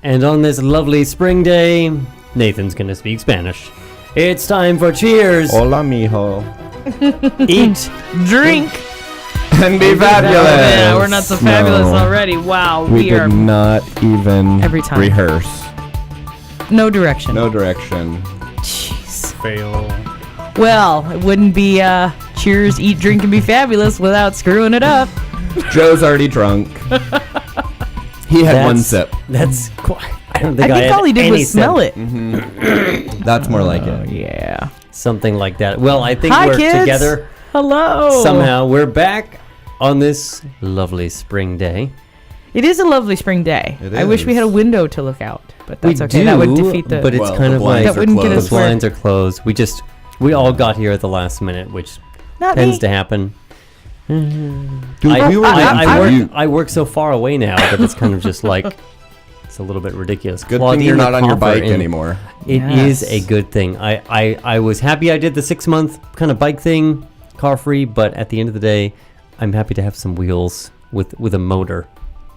And on this lovely spring day, Nathan's gonna speak Spanish. It's time for cheers. Hola, mijo. Eat, Drink. And be fabulous. Yeah, we're not so fabulous already. Wow, We are did not even Every time. rehearse. no direction. No direction. Jeez. Fail. Well, it wouldn't be cheers, eat, drink, and be fabulous without screwing it up. Joe's already drunk. He had one sip. That's quite. I don't think I think had all he did any was smell sip. it. That's more like it. Yeah. Something like that. Well, I think Hi, we're kids. together. Hello. Somehow we're back on this lovely spring day. It is a lovely spring day. It I wish we is. had a window to look out, but that's we okay. do, That would defeat the. but it's Well, kind the of like blinds That wouldn't get closed. us the where- blinds are closed. We all got here at the last minute, which Not tends me. to happen. Dude, I, we were I work so far away now that it's kind of just like it's a little bit ridiculous. Good Claudine thing you're not on your Copper bike in- anymore. It is Yes. a good thing. I was happy I did the 6-month kind of bike thing, car free, but at the end of the day, I'm happy to have some wheels with a motor.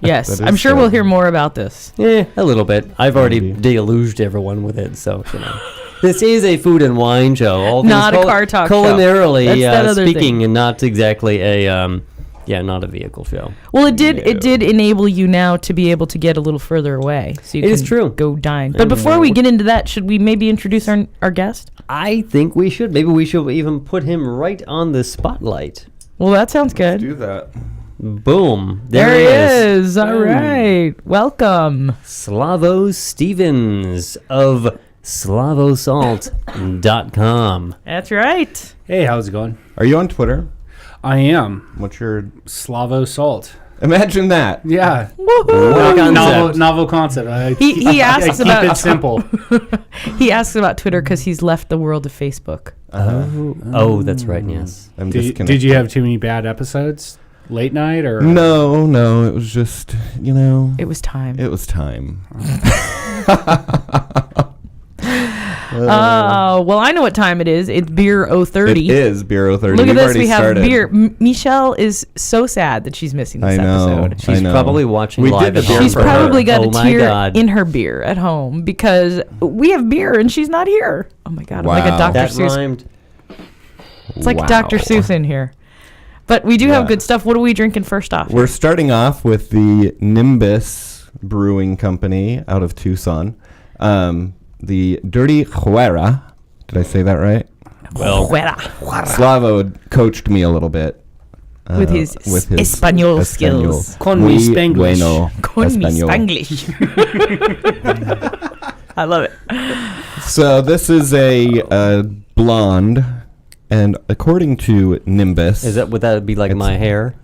Yes, That is I'm sure true. we'll hear more about this. Yeah, a little bit. I've already Maybe. deluged everyone with it, so you know. This is a food and wine show. All Not things a car talk show. culinarily That's that other speaking, thing. and not exactly a not a vehicle show. Well, it did enable you now to be able to get a little further away, so you It can is true. go dine. But before we get into that, should we maybe introduce our guest? I think we should. Maybe we should even put him right on the spotlight. Well, that sounds good. Do that. Boom. There he is. All right. Welcome. Slavo Stephens of SlavoSalt.com. That's right. Hey, how's it going? Are you on Twitter? I am What's your... Slavo Salt. Imagine that. Yeah. What concept? Novel concept. He asks I keep about it simple. he asks about Twitter because he's left the world of Facebook. Oh, that's right, yes. I'm Did you have too many bad episodes? Late night or? No. It was just, It was time. it was time. Well, I know what time it is. It's beer 030. It is Beer 030. Look at We've this. already We have started. beer. Michelle is so sad that she's missing this I know. episode. She's I know. probably watching We live did the at beer home. She's for her. probably got Oh a my tear God. in her beer at home because we have beer and she's not here. Oh my God. I'm like a Wow. Dr. That Seuss. rhymed. It's like Wow. Dr. Seuss in here. But we do have Yeah. good stuff. What are we drinking first off? We're starting off with the Nimbus Brewing Company out of Tucson. The Dirty Juera. Did I say that right? Well, Fuera. Slavo coached me a little bit. With his Espanol skills. Con mi Spanglish. Bueno, Con mi Espanol. Spanglish. I love it. So this is a blonde, and according to Nimbus, would that be like my hair?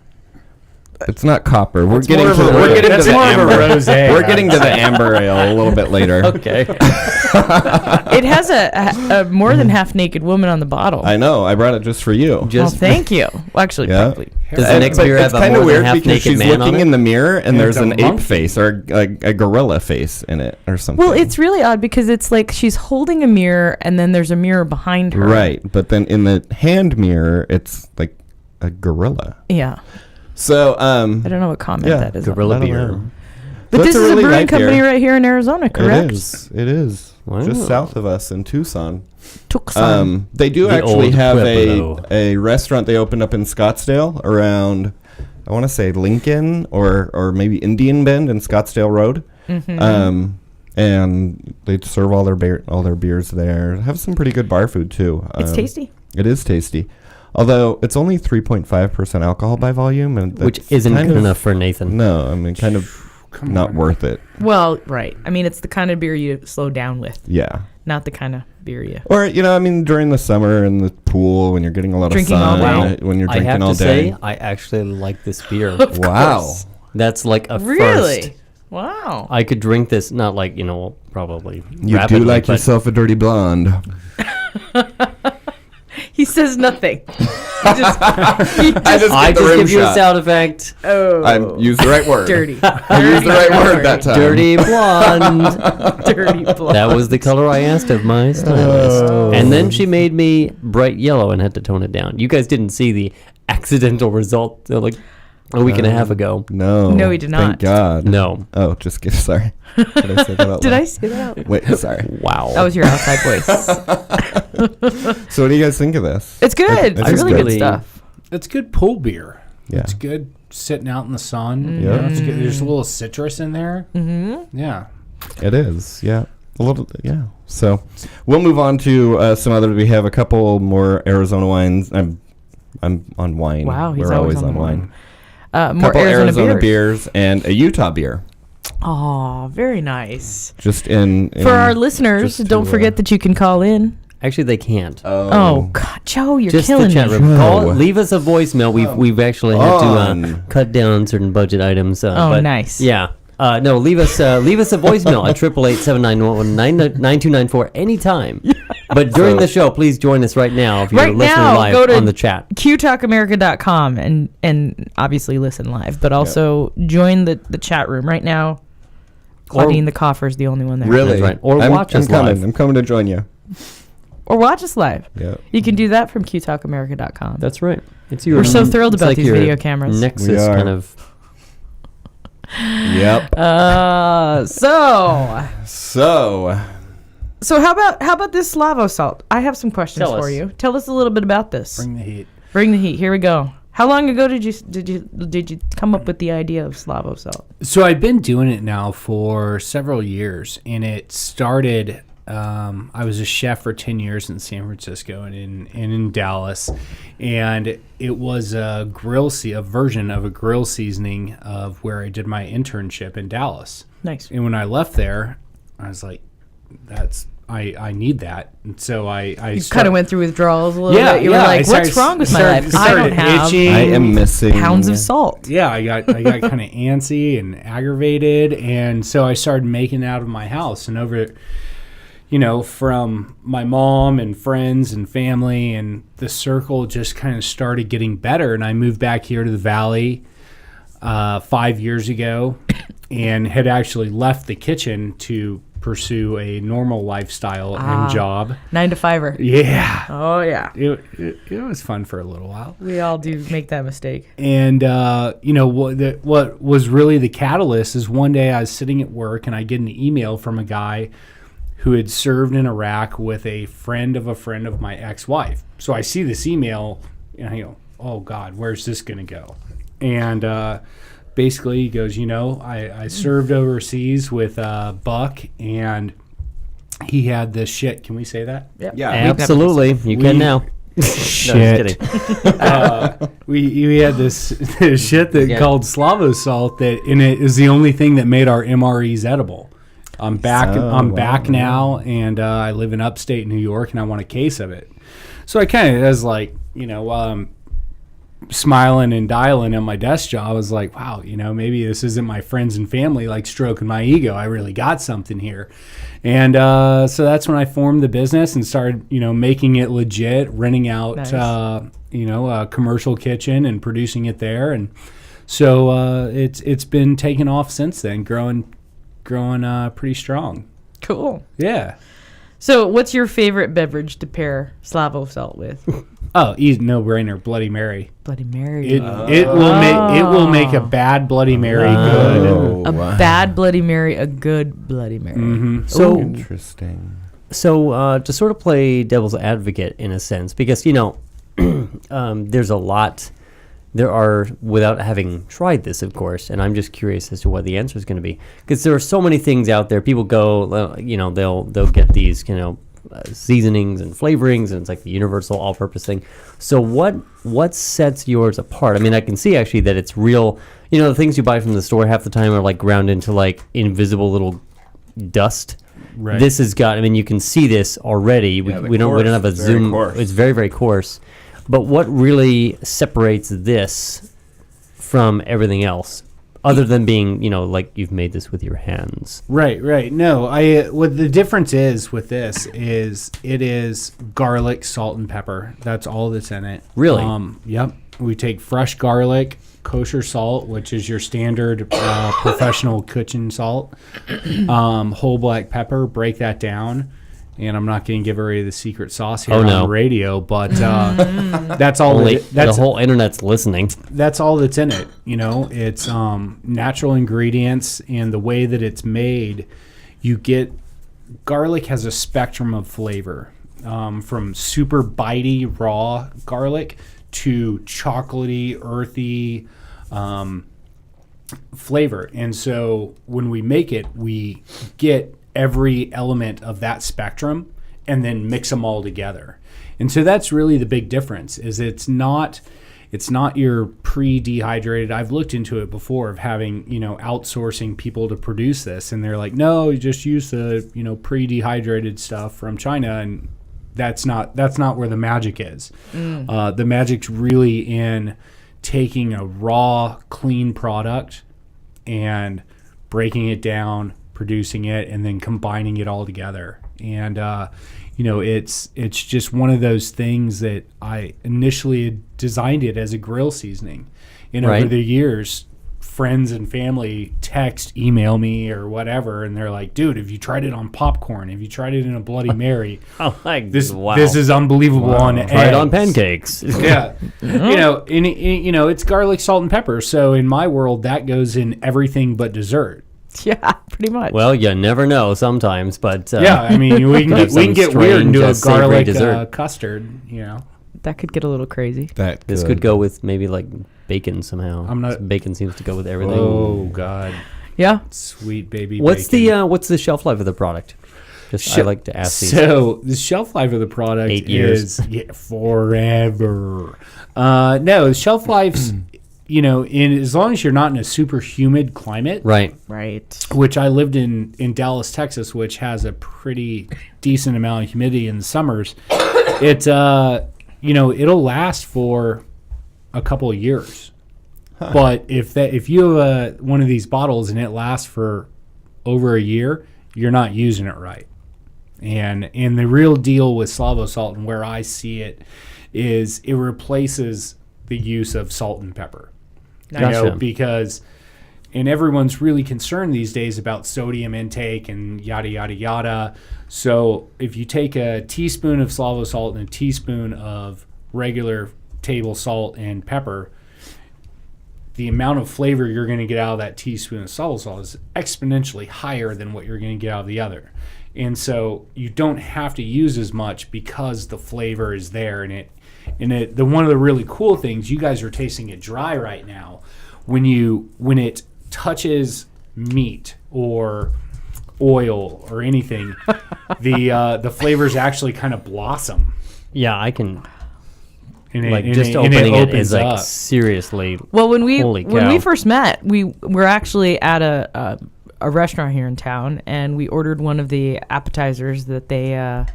it's not copper. We're That's getting more to of a the, we're ro- getting to that's the more of a amber. rosé. We're getting to the amber ale a little bit later. Okay. It has a more than half naked woman on the bottle. I know. I brought it just for you. Well, Just thank you. Well, actually, Yeah. probably. Does the next But beer it's have a kind more of than weird half because naked she's man on looking it? in the mirror and Yeah, there's it's a an ape monkey. face or a gorilla face in it or something. Well, it's really odd because it's like she's holding a mirror and then there's a mirror behind her. right, but then in the hand mirror, it's like a gorilla. Yeah. So, I don't know what comment yeah, that is. Gorilla I don't beer. know. But That's this a is really a brewing light company beer. right here in Arizona, correct? It is. It is. Wow. Just south of us in Tucson. Tucson. They do The actually old have Pueblo. a restaurant they opened up in Scottsdale around, I want to say Lincoln or maybe Indian Bend and Scottsdale Road. Mm-hmm. And they serve all their beers there. Have some pretty good bar food too. It's tasty. It is tasty. Although it's only 3.5% alcohol by volume, and Which that's isn't kind good of- enough for Nathan. No, I mean kind of Come not on. worth it. Well, right. I mean, it's the kind of beer you slow down with, Yeah. not the kind of beer you. Or I mean during the summer in the pool when you're getting a lot Drinking of all sun, day. when you're I drinking have all to day. say, I actually like this beer. Of Wow. course. That's like a Really? first. Wow. I could drink this, not like, probably You rapidly, do like but yourself a dirty blonde. He says nothing. I just I get the just rim give you a shot. sound effect. Oh. I used the right word. Dirty. I used the right word that time. Dirty blonde. Dirty blonde. That was the color I asked of my stylist. And then she made me bright yellow and had to tone it down. You guys didn't see the accidental result. They're like, a week and a half ago. No. No, he did not. Thank God. No. Oh, just kidding. Sorry. Did I say that out Did loud? I say that out? Wait, sorry. Wow. That was your outside voice. So what do you guys think of this? It's good. It's It's really good. good stuff. It's good pool beer. Yeah. It's good sitting out in the sun. Yeah. You know, it's good. There's a little citrus in there. Mm-hmm. Yeah. It is, yeah. A little, yeah. So we'll move on to some other. We have a couple more Arizona wines. I'm on wine. Wow, he's We're always always on on wine. More Couple Arizona, beers. beers and a Utah beer. Oh, very nice. Just in For our listeners, just don't to, forget that you can call in. Actually, they can't. Oh, God, Joe, you're Just killing the chat me. room. Joe. Leave us a voicemail. We've actually had to On. cut down certain budget items. Oh, nice. Yeah. No, leave us a voicemail at 888-791-9294 anytime. But during the show, please join us right now if you're Right listening now, live go to on the chat. qtalkamerica.com and obviously listen live, but also join the chat room right now. Claudine the Coffer is the only one there. Really? That's right. Or watch us coming. live. I'm coming to join you. Or watch us live. Yeah. You can do that from qtalkamerica.com. That's right. It's your. We're so thrilled it's about like these your video cameras. Nexus We are. kind of. Yep. So how about this Slavo Salt? I have some questions Tell for us. you. Tell us a little bit about this. Bring the heat. Bring the heat. Here we go. How long ago did you come up with the idea of Slavo Salt? So I've been doing it now for several years, and it started. I was a chef for 10 years in San Francisco and in Dallas, and it was a version of a grill seasoning of where I did my internship in Dallas. Nice. And when I left there, I was like, I need that. And so I You kind of went through withdrawals a little bit. You were I like, started- what's wrong with my started- life? I started don't have itching. I am missing pounds of salt. Yeah, I got kind of antsy and aggravated, and so I started making it out of my house. And over, from my mom and friends and family, and the circle just kind of started getting better. And I moved back here to the Valley 5 years ago, and had actually left the kitchen to pursue a normal lifestyle and job. 9 to 5er. Yeah, Oh yeah. it was fun for a little while. We all do make that mistake. And what was really the catalyst is one day I was sitting at work and I get an email from a guy who had served in Iraq with a friend of my ex-wife. So I see this email and I go, oh God, where's this going to go? And basically he goes, I served overseas with Buck, and he had this shit. Can we say that? Yep. Yeah. Absolutely. You can now. Shit. No, just kidding. We had this shit that Yeah. called Slavo Salt that in it is the only thing that made our MREs edible. I'm back. Oh, I'm wow. back now, and I live in upstate New York, and I want a case of it. So I kind of was like, while I'm smiling and dialing on my desk job, I was like, wow, maybe this isn't my friends and family like stroking my ego. I really got something here. And so that's when I formed the business and started, making it legit, renting out, Nice. a commercial kitchen and producing it there. And so it's been taken off since then, growing pretty strong. Cool. Yeah. So what's your favorite beverage to pair Slavo Salt with? Oh, easy, no brainer, Bloody Mary. Bloody Mary. It will make a bad Bloody Mary good. Oh, a wow. bad Bloody Mary, a good Bloody Mary. Mm-hmm. So, Interesting. So to sort of play devil's advocate in a sense, because there's a lot. There are, without having tried this, of course, and I'm just curious as to what the answer is going to be, because there are so many things out there. People go, they'll get these, seasonings and flavorings, and it's like the universal all-purpose thing. So what sets yours apart? I mean, I can see actually that it's real. The things you buy from the store half the time are like ground into like invisible little dust. Right. This has got. I mean, you can see this already. Yeah, We don't have a it's very zoom. coarse. It's very, very coarse. But what really separates this from everything else, other than being, like you've made this with your hands? Right. No, what the difference is with this is it is garlic, salt, and pepper. That's all that's in it. Really? Yep. We take fresh garlic, kosher salt, which is your standard professional kitchen salt, whole black pepper, break that down, And I'm not going to give away the secret sauce here Oh, no. on radio, but that's all. Only That's the whole internet's listening. that's all that's in it. You know, it's natural ingredients, and the way that it's made, you get garlic has a spectrum of flavor, from super bitey raw garlic to chocolatey, earthy flavor. And so when we make it, we get every element of that spectrum and then mix them all together. And so that's really the big difference. Is it's not your pre-dehydrated. I've looked into it before of having, outsourcing people to produce this, and they're like, no, you just use the, pre-dehydrated stuff from China, and that's not where the magic is. The magic's really in taking a raw, clean product and breaking it down, producing it, and then combining it all together. And it's just one of those things that I initially designed it as a grill seasoning. And over the years, friends and family email me or whatever, and they're like, dude, have you tried it on popcorn? Have you tried it in a Bloody Mary? Oh, like This wow. this is unbelievable on eggs. Try it on pancakes. Yeah. It's garlic, salt, and pepper. So in my world, that goes in everything but dessert. Yeah, pretty much. Well, you never know sometimes, but Yeah, I mean, we have can get some weird and do a strange, savory garlic dessert. custard, that could get a little crazy. this could go with maybe like bacon somehow. I'm not- Bacon seems to go with everything. Oh, God. Yeah. Sweet baby What's bacon. what's the shelf life of the product? I like to ask these. So the shelf life of the product 8 years. is forever. No, the shelf life's, in as long as you're not in a super humid climate. Right. Right. Which I lived in Dallas, Texas, which has a pretty decent amount of humidity in the summers. It it'll last for a couple of years. Huh. But if you have one of these bottles and it lasts for over a year, you're not using it right. And the real deal with Slavo Salt, and where I see it, is it replaces the use of salt and pepper. Gotcha. Because and everyone's really concerned these days about sodium intake and yada, yada, yada. So if you take a teaspoon of Slavo Salt and a teaspoon of regular table salt and pepper, the amount of flavor you're going to get out of that teaspoon of Slavo Salt is exponentially higher than what you're going to get out of the other. And so you don't have to use as much because the flavor is there. And one of the really cool things, you guys are tasting it dry right now. When it touches meat or oil or anything, the flavors actually kind of blossom. Yeah, I can. And Just it opening it opens is like up. seriously. Well, when we Holy cow. first met, we were actually at a restaurant here in town, and we ordered one of the appetizers that they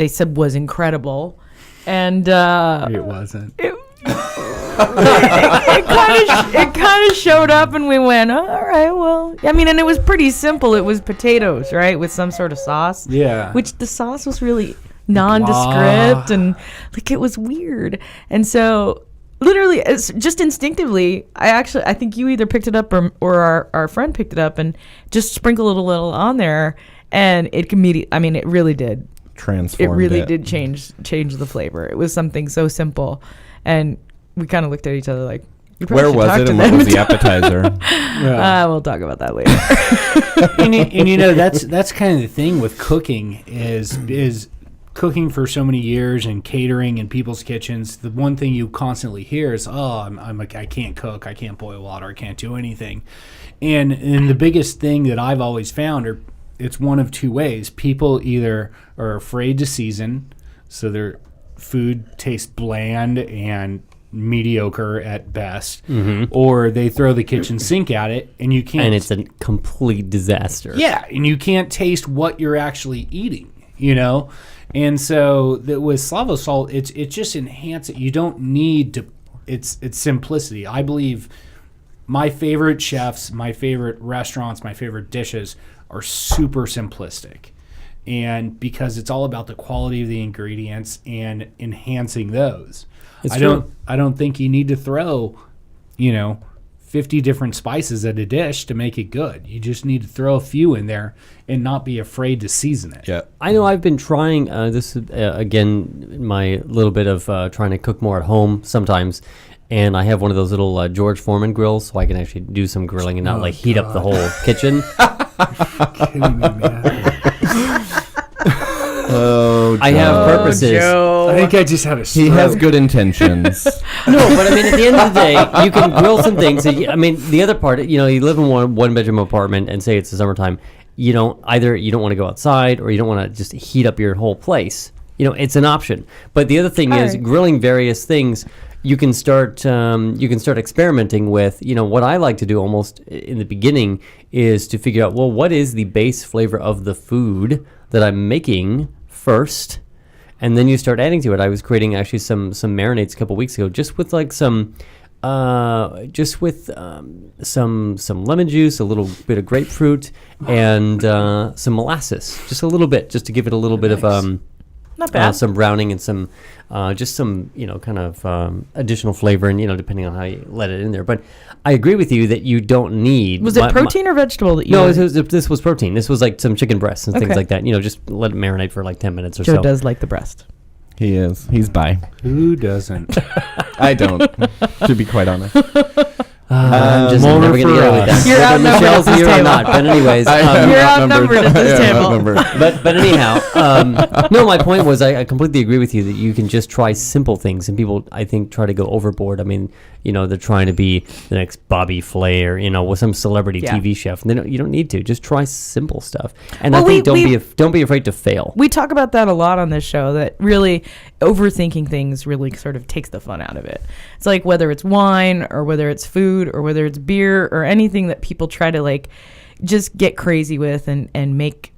said was incredible, and It wasn't. it kind of showed up, and we went, all right, well, I mean, and it was pretty simple. It was potatoes, right, with some sort of sauce. Yeah. Which the sauce was really nondescript, and like it was weird. And so literally, it's just instinctively, I think you either picked it up or our friend picked it up and just sprinkled it a little on there, and it immediately, I mean, it really did. Transformed It really did change the flavor. It was something so simple, and we kind of looked at each other like, we probably Where should was talk it to and them. what was the appetizer? We'll talk about that later. and that's kind of the thing with cooking is cooking for so many years and catering in people's kitchens. The one thing you constantly hear is, I can't cook, I can't boil water, I can't do anything. And the biggest thing that I've always found it's one of two ways. People either are afraid to season, so their food tastes bland and mediocre at best, or they throw the kitchen sink at it and you can't. And it's a complete disaster. Yeah, and you can't taste what you're actually eating, And so with Slavo Salt, it just enhances it. You don't need to. It's simplicity. I believe my favorite chefs, my favorite restaurants, my favorite dishes are super simplistic. And because it's all about the quality of the ingredients and enhancing those. It's I true. don't think you need to throw, 50 different spices at a dish to make it good. You just need to throw a few in there and not be afraid to season it. Yeah. I know I've been trying this again, my little bit of trying to cook more at home sometimes. And I have one of those little George Foreman grills, so I can actually do some grilling and not heat up the whole kitchen. Kidding me, man. Oh, I have purposes. I think I just had a stroke. He has good intentions. No, but I mean, at the end of the day, you can grill some things. I mean, the other part, you live in one bedroom apartment and say it's the summertime. You don't want to go outside or you don't want to just heat up your whole place. It's an option. But the other thing is grilling various things. You can start experimenting with, what I like to do almost in the beginning is to figure out, well, what is the base flavor of the food that I'm making first, and then you start adding to it. I was creating actually some marinades a couple weeks ago, just with like some lemon juice, a little bit of grapefruit, and some molasses, just a little bit, just to give it a little bit of not bad. some browning and some just some kind of additional flavor, and depending on how you let it in there. But I agree with you that you don't need. Was it protein or vegetable that you? No, this was protein. This was like some chicken breasts and things Okay. like that. Just let it marinate for like 10 minutes or Joe so. does like the breast. He is. He's bi. Who doesn't? I don't, to be quite honest. I'm just more never going to for get away with us. that. You're Whether outnumbered Michelle's at this here or table. not. But anyways, You're outnumbered at this table. outnumbered. but anyhow, no, my point was I completely agree with you that you can just try simple things, and people, I think, try to go overboard. I mean, they're trying to be the next Bobby Flay or with some celebrity Yeah. TV chef. And you don't need to. Just try simple stuff. And Well, I think don't be afraid to fail. We talk about that a lot on this show, that really overthinking things really sort of takes the fun out of it. It's like whether it's wine or whether it's food or whether it's beer or anything that people try to like just get crazy with and make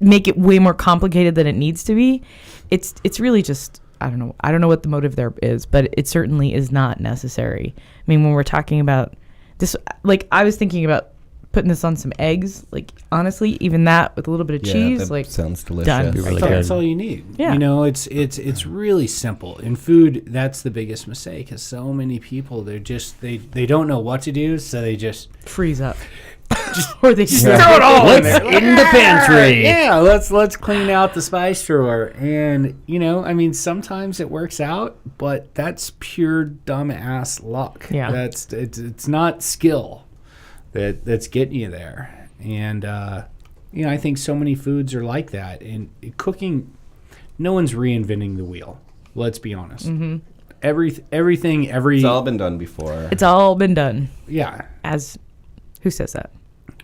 it way more complicated than it needs to be. It's really just, I don't know what the motive there is, but it certainly is not necessary. I mean, when we're talking about this, like I was thinking about putting this on some eggs, like honestly, even that with a little bit of cheese, that like sounds delicious. done. Be really That's good. all you need. Yeah. It's really simple. In food, that's the biggest mistake. Because so many people, they don't know what to do, so they just freeze up. Or they just throw it all in there. in the pantry. Yeah, let's clean out the spice drawer. And I mean, sometimes it works out, but that's pure dumbass luck. Yeah. It's not skill that's getting you there. And I think so many foods are like that. And cooking, no one's reinventing the wheel. Let's be honest. Mm-hmm. Everything. It's all been done before. It's all been done. Yeah. As who says that?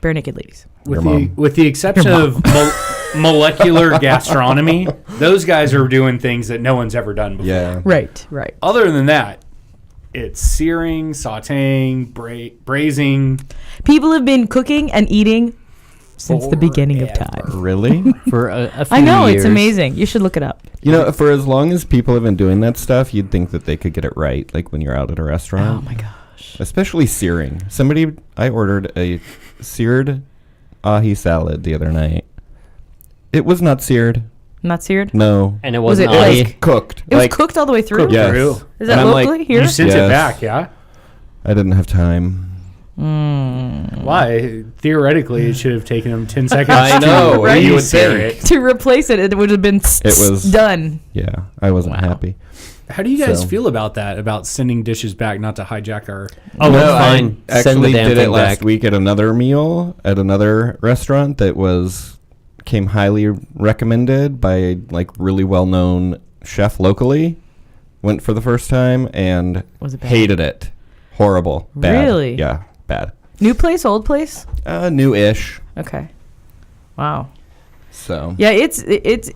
Bare naked ladies. With the exception of molecular gastronomy, those guys are doing things that no one's ever done before. Yeah. Right. Other than that, it's searing, sautéing, braising. People have been cooking and eating since the beginning of time. Really? For a few I know, years. it's amazing. You should look it up. For as long as people have been doing that stuff, you'd think that they could get it right, like when you're out at a restaurant. Oh my gosh. Especially searing. I ordered a seared ahi salad the other night. It was not seared. Not seared? No. And it Was wasn't it ahi. like- Cooked. It was cooked all the way through? Yes. through. Is that And I'm like, locally here? You sent Yes. it back, yeah? I didn't have time. Why? Theoretically, it should have taken them 10 seconds. I know, Right? you You would sear think. it. To replace it, it would have been was- done. Yeah, I wasn't happy. How do you guys So- feel about that? About sending dishes back, not to hijack our... Oh, No, it's fine. I Send the actually damn did it thing last back. week at another meal at another restaurant that came highly recommended by a really well-known chef locally. Went for the first time and Was it bad? hated it. Horrible. Bad. Really? Yeah, bad. New place, old place? New-ish. Okay. Wow. So Yeah, it's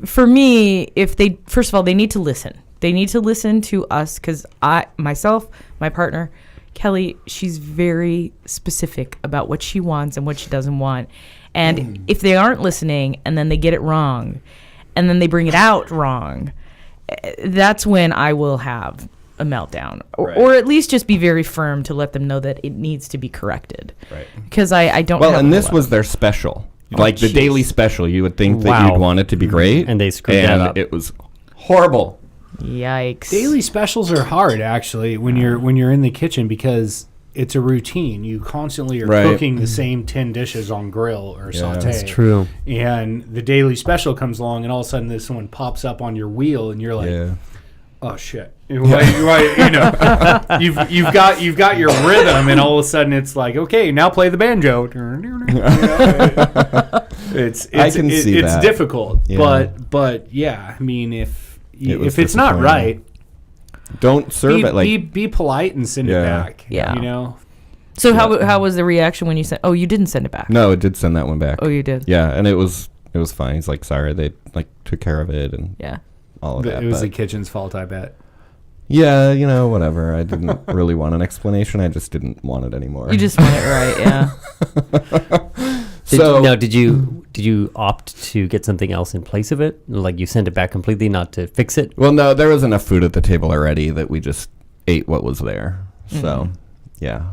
for me, if they, first of all, they need to listen. They need to listen to us because my partner, Kelly, she's very specific about what she wants and what she doesn't want. And if they aren't listening and then they get it wrong and then they bring it out wrong, that's when I will have a meltdown. Or at least just be very firm to let them know that it needs to be corrected. Right. Because I don't well, have and a this lot. was their special. Like the jeez. daily special, you would think that Wow. you'd want it to be great. And they screwed that up. It was horrible. Yikes. Daily specials are hard, actually, when you're in the kitchen because it's a routine. You constantly are Right. cooking the same 10 dishes on grill or saute. That's true. And the daily special comes along, and all of a sudden this one pops up on your wheel, and you're like, Yeah. oh shit! You know, you've got your rhythm, and all of a sudden it's like, okay, now play the banjo. It's I can see it's that. difficult, Yeah. but yeah, I mean, if was it's not disappointing. right, Don't serve it like. be polite and send it Yeah. back. Yeah. You know. So how was the reaction when you said? Oh, you didn't send it back. No, it did send that one back. Oh, you did. Yeah, and it was fine. He's like, sorry, they like took care of it and Yeah. all of that. It was but- the kitchen's fault, I bet. Yeah, whatever. I didn't really want an explanation. I just didn't want it anymore. You just want it right. Yeah. Did you opt to get something else in place of it? Like you sent it back completely, not to fix it? Well, no, there was enough food at the table already that we just ate what was there. So, yeah.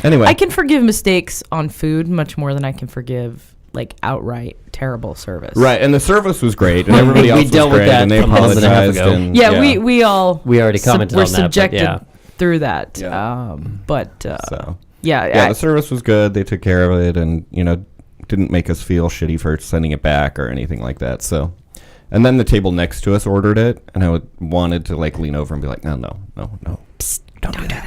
Anyway, I can forgive mistakes on food much more than I can forgive like outright terrible service. right, and the service was great, and everybody We else was dealt with great, that and they a month and a half apologized. ago. And, Yeah, we all We already commented were on that, but subjected yeah. through that. Yeah. So Yeah, yeah, the service was good. They took care of it, and didn't make us feel shitty for sending it back or anything like that. So, and then the table next to us ordered it, and I wanted to like lean over and be like, no, Psst, don't do that.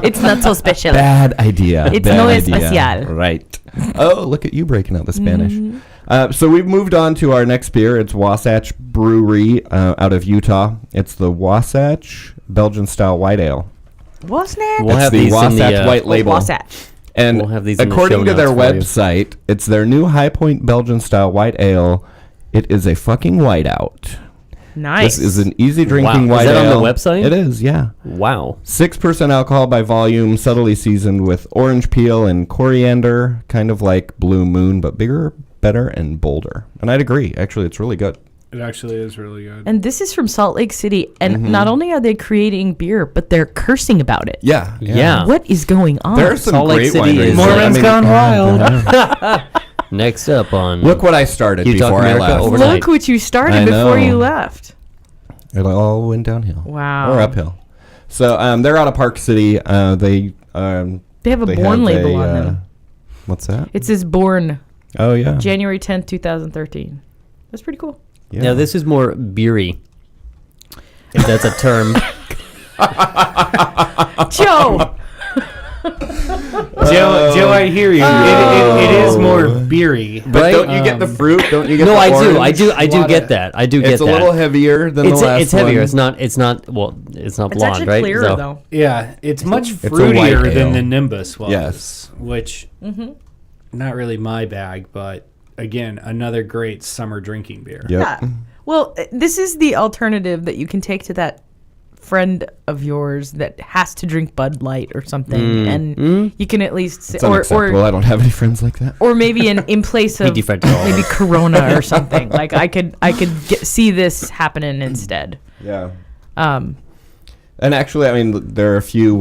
it's not so special. Bad idea. It's Bad no idea. especial. Right. Oh, look at you breaking out the Spanish. Mm-hmm. So we've moved on to our next beer. It's Wasatch Brewery out of Utah. It's the Wasatch Belgian style white ale. Wasn't it? We'll It's have the these in Wasatch the, white label. Wasatch. And We'll have these in the according show to their notes for you. website, it's their new High Point Belgian style white ale. It is a fucking whiteout. Nice. This is an easy drinking Wow. white Is that on ale. the website? It is, yeah. Wow. 6% alcohol by volume, subtly seasoned with orange peel and coriander, kind of like Blue Moon, but bigger, better, and bolder. And I'd agree. Actually, it's really good. It actually is really good. And this is from Salt Lake City. And not only are they creating beer, but they're cursing about it. Yeah. Yeah. What is going on? There are some Salt Lake great City wineries. is- Mormon's gone wild. Next up on Look what I started You Talk before I America left. overnight. Look what you started I before you know. left. It all went downhill. Wow. Or uphill. So they're out of Park City. They They have a they Born have label a, on them. What's that? It says Born Oh, yeah. January 10th, 2013. That's pretty cool. Yeah. Now this is more beery. If that's a term. Joe! Joe, I hear you. It is more beery. But Right? don't you get the fruit? Don't you get No, the I do. orange? I do Lot get of- that. I do get It's that. a little heavier than It's the last it's heavier. one. It's not well, it's not It's blonde, actually right? clearer, So- though. Yeah, it's much a white fruitier than ale. the Nimbus was. Yes. Which, not really my bag, but again, another great summer drinking beer. Yep. Yeah. Well, this is the alternative that you can take to that friend of yours that has to drink Bud Light or something, and you can at least It's unacceptable. or I don't have any friends like that. or maybe in place of different to all of maybe us. Corona or something. Like I could see this happening instead. Yeah. Um, And actually, I mean, there are a few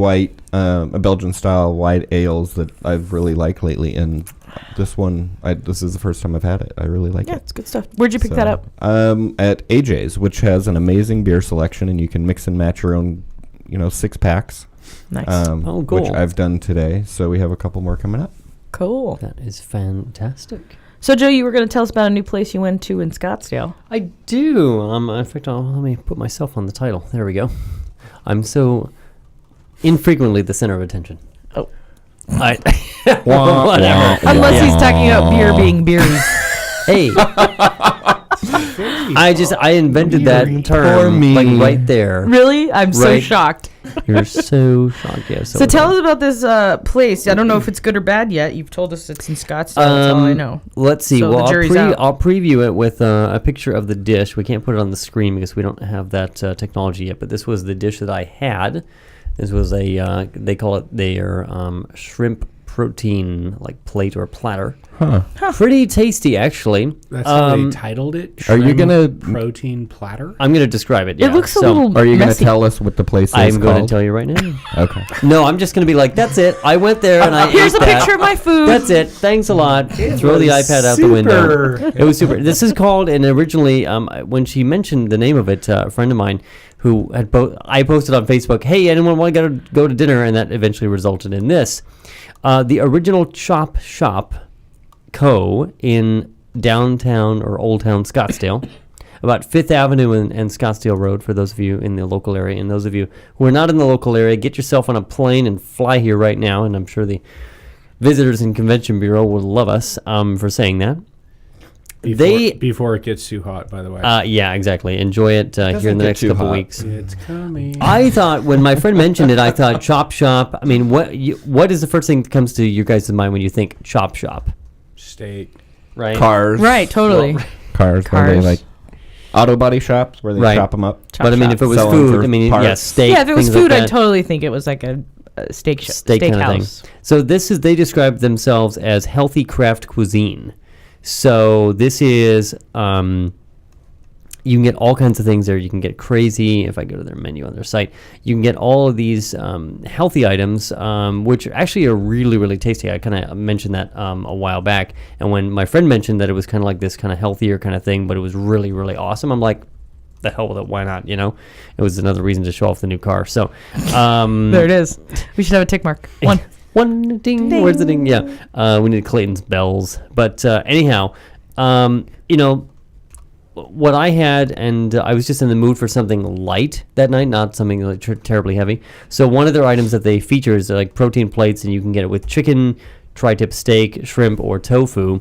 Belgian style white ales that I've really liked lately, and this one, this is the first time I've had it. I really like yeah, it. it's good stuff. Where'd you pick that up? At AJ's, which has an amazing beer selection, and you can mix and match your own, 6 packs. Nice. Oh, cool. Which I've done today, so we have a couple more coming up. Cool. That is fantastic. So, Joe, you were going to tell us about a new place you went to in Scottsdale. I do. In fact, let me put myself on the title. There we go. I'm so infrequently the center of attention. Oh. Whatever. Unless he's talking about beer being beery. Hey. I invented that Poor term me. like right there. Really? I'm so Right. shocked. You're so shocked. Yeah. So tell us about this place. I don't know if it's good or bad yet. You've told us it's in Scottsdale. That's all I know. Let's see. So Well, the jury's out. I'll preview it with a picture of the dish. We can't put it on the screen because we don't have that technology yet. But this was the dish that I had. This was a they call it their shrimp protein like plate or platter. Huh. Pretty tasty, actually. That's how they titled it. Are you Shrimp gonna- protein platter? I'm going to describe it. Yeah. It looks a So, little Are you going to messy. tell us what the place is I'm going called? to tell you right now. Okay. No, I'm just going to be like, that's it. I went there and I Here's ate a that. picture of my food. That's it. Thanks a lot. Throw the was iPad out the window. super. It was super. This is called, and originally, when she mentioned the name of it, a friend of mine who had I posted on Facebook, hey, anyone want to go to dinner? And that eventually resulted in this. The original ChopShop Co. in downtown or Old Town Scottsdale, about 5th Avenue and Scottsdale Road, for those of you in the local area. And those of you who are not in the local area, get yourself on a plane and fly here right now. And I'm sure the Visitors and Convention Bureau will love us for saying that. Before it gets too hot, by the way. Yeah, exactly. Enjoy it here in the next couple weeks. It's coming. I thought, when my friend mentioned it, I thought Chop Shop. I mean, what is the first thing that comes to your guys' mind when you think Chop Shop? Steak. Right. Cars. Right, totally. Cars. Where they like auto body shops where they chop them up. But I mean, if it was Selling food, for I mean, parts. yes, steak. Yeah, if it was things like food, that. I'd totally think it was like a steak Kind of thing. house. So they describe themselves as healthy craft cuisine. So this is, you can get all kinds of things there. You can get crazy. If I go to their menu on their site, you can get all of these healthy items, which actually are really, really tasty. I kind of mentioned that a while back. And when my friend mentioned that it was kind of like this kind of healthier kind of thing, but it was really, really awesome, I'm like, the hell with it, why not? You know, it was another reason to show off the new car. So there it is. We should have a tick mark. One ding. Where's the ding? Yeah, we need Clayton's bells. But anyhow, you know what I had, and I was just in the mood for something light that night, not something like terribly heavy. So one of their items that they feature is like protein plates, and you can get it with chicken, tri-tip steak, shrimp, or tofu.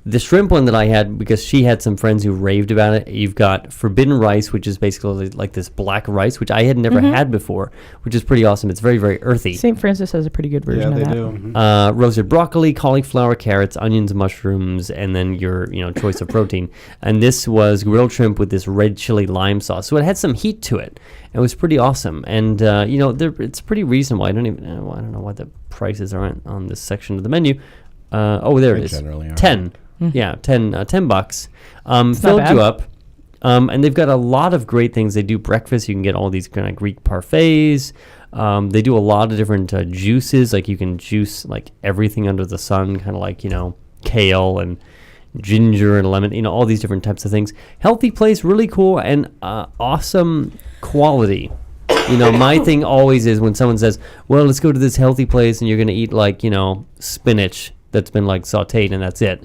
The shrimp one that I had, because she had some friends who raved about it, you've got forbidden rice, which is basically like this black rice, which I had never had before, which is pretty awesome. It's very, very earthy. St. Francis has a pretty good version of that. Yeah, they do. Roasted broccoli, cauliflower, carrots, onions, mushrooms, and then your choice of protein. And this was grilled shrimp with this red chili lime sauce. So it had some heat to it. It was pretty awesome. And, it's pretty reasonable. I don't know what the prices are on this section of the menu. There it is. Generally are. 10. Yeah, $10. It's Filled not you bad. up. And they've got a lot of great things. They do breakfast. You can get all these kind of Greek parfaits. They do a lot of different juices. Like you can juice like everything under the sun, kind of like, kale and ginger and lemon, all these different types of things. Healthy place, really cool, and awesome quality. My thing always is when someone says, well, let's go to this healthy place and you're going to eat like, spinach that's been like sauteed and that's it.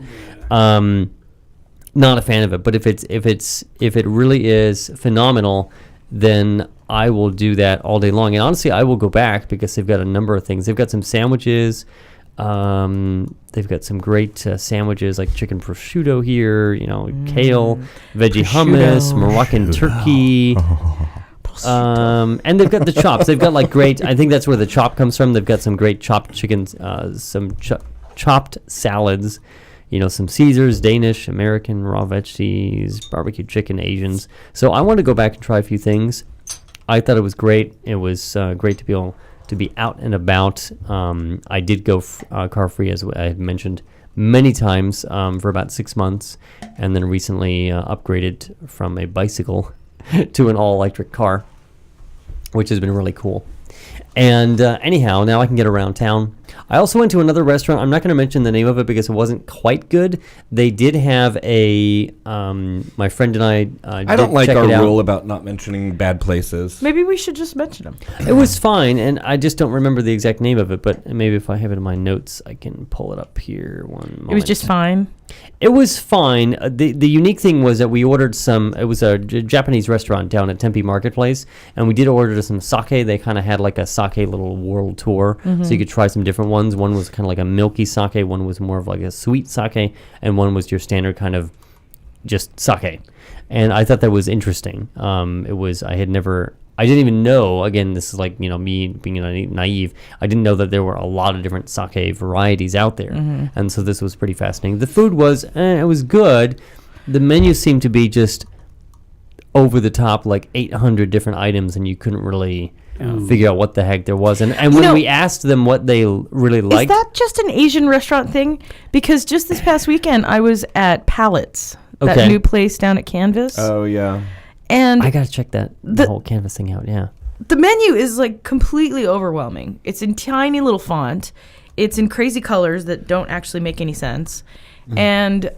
Not a fan of it, but if it really is phenomenal, then I will do that all day long. And honestly, I will go back because they've got a number of things. They've got some sandwiches. They've got some great sandwiches like chicken prosciutto here, kale, veggie hummus, Moroccan turkey. And they've got the chops. They've got like great, I think that's where the chop comes from. They've got some great chopped chickens, some chopped salads, some Caesars, Danish, American, raw veggies, barbecue chicken, Asians. So I want to go back and try a few things. I thought it was great. It was great to be able to be out and about. I did go car free, as I had mentioned many times, for about 6 months, and then recently upgraded from a bicycle to an all-electric car, which has been really cool. And anyhow, now I can get around town. I also went to another restaurant. I'm not going to mention the name of it because it wasn't quite good. They did have my friend and I don't like check our it out. rule about not mentioning bad places. Maybe we should just mention them. It was fine, and I just don't remember the exact name of it, but maybe if I have it in my notes, I can pull it up here one moment. It was just fine. It was fine. The unique thing was that we ordered it was a Japanese restaurant down at Tempe Marketplace, and we did order some sake. They kind of had like a sake little world tour, so you could try some different ones. One was kind of like a milky sake, one was more of like a sweet sake, and one was your standard kind of just sake. And I thought that was interesting. I didn't even know, again, this is like, me being naive, I didn't know that there were a lot of different sake varieties out there. And so this was pretty fascinating. The food was, it was good. The menu seemed to be just over the top, like 800 different items, and you couldn't really figure out what the heck there was. And when we asked them what they really liked. Is that just an Asian restaurant thing? Because just this past weekend, I was at Palettes, that new place down at Canvas. Oh, yeah. And I got to check the whole canvas thing out, yeah. The menu is like completely overwhelming. It's in tiny little font. It's in crazy colors that don't actually make any sense. And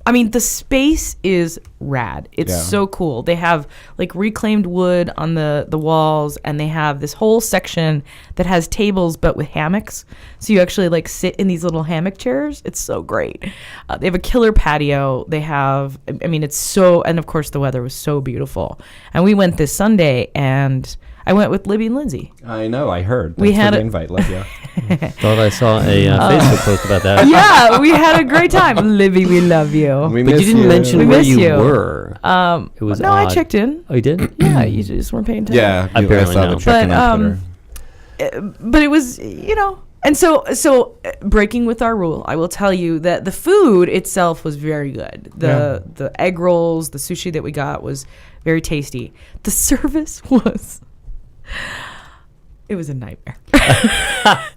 I mean, the space is rad. It's Yeah. so cool. They have like reclaimed wood on the walls, and they have this whole section that has tables but with hammocks. So you actually like sit in these little hammock chairs. It's so great. They have a killer patio. They have, I mean, it's so, and of course the weather was so beautiful. And we went this Sunday, and I went with Libby and Lindsay. I know. I heard. We Thanks had for the a- invite. Love you. Thought I saw a Facebook post about that. Yeah, we had a great time. Libby, we love you. We But miss you didn't mention We where miss you you. were. It was no, odd. I checked in. Oh, you did? Yeah, you just weren't paying attention. Yeah, I barely saw know. the check-in But, on Twitter. But it was, and so breaking with our rule, I will tell you that the food itself was very good. The egg rolls, the sushi that we got was very tasty. The service was, it was a nightmare.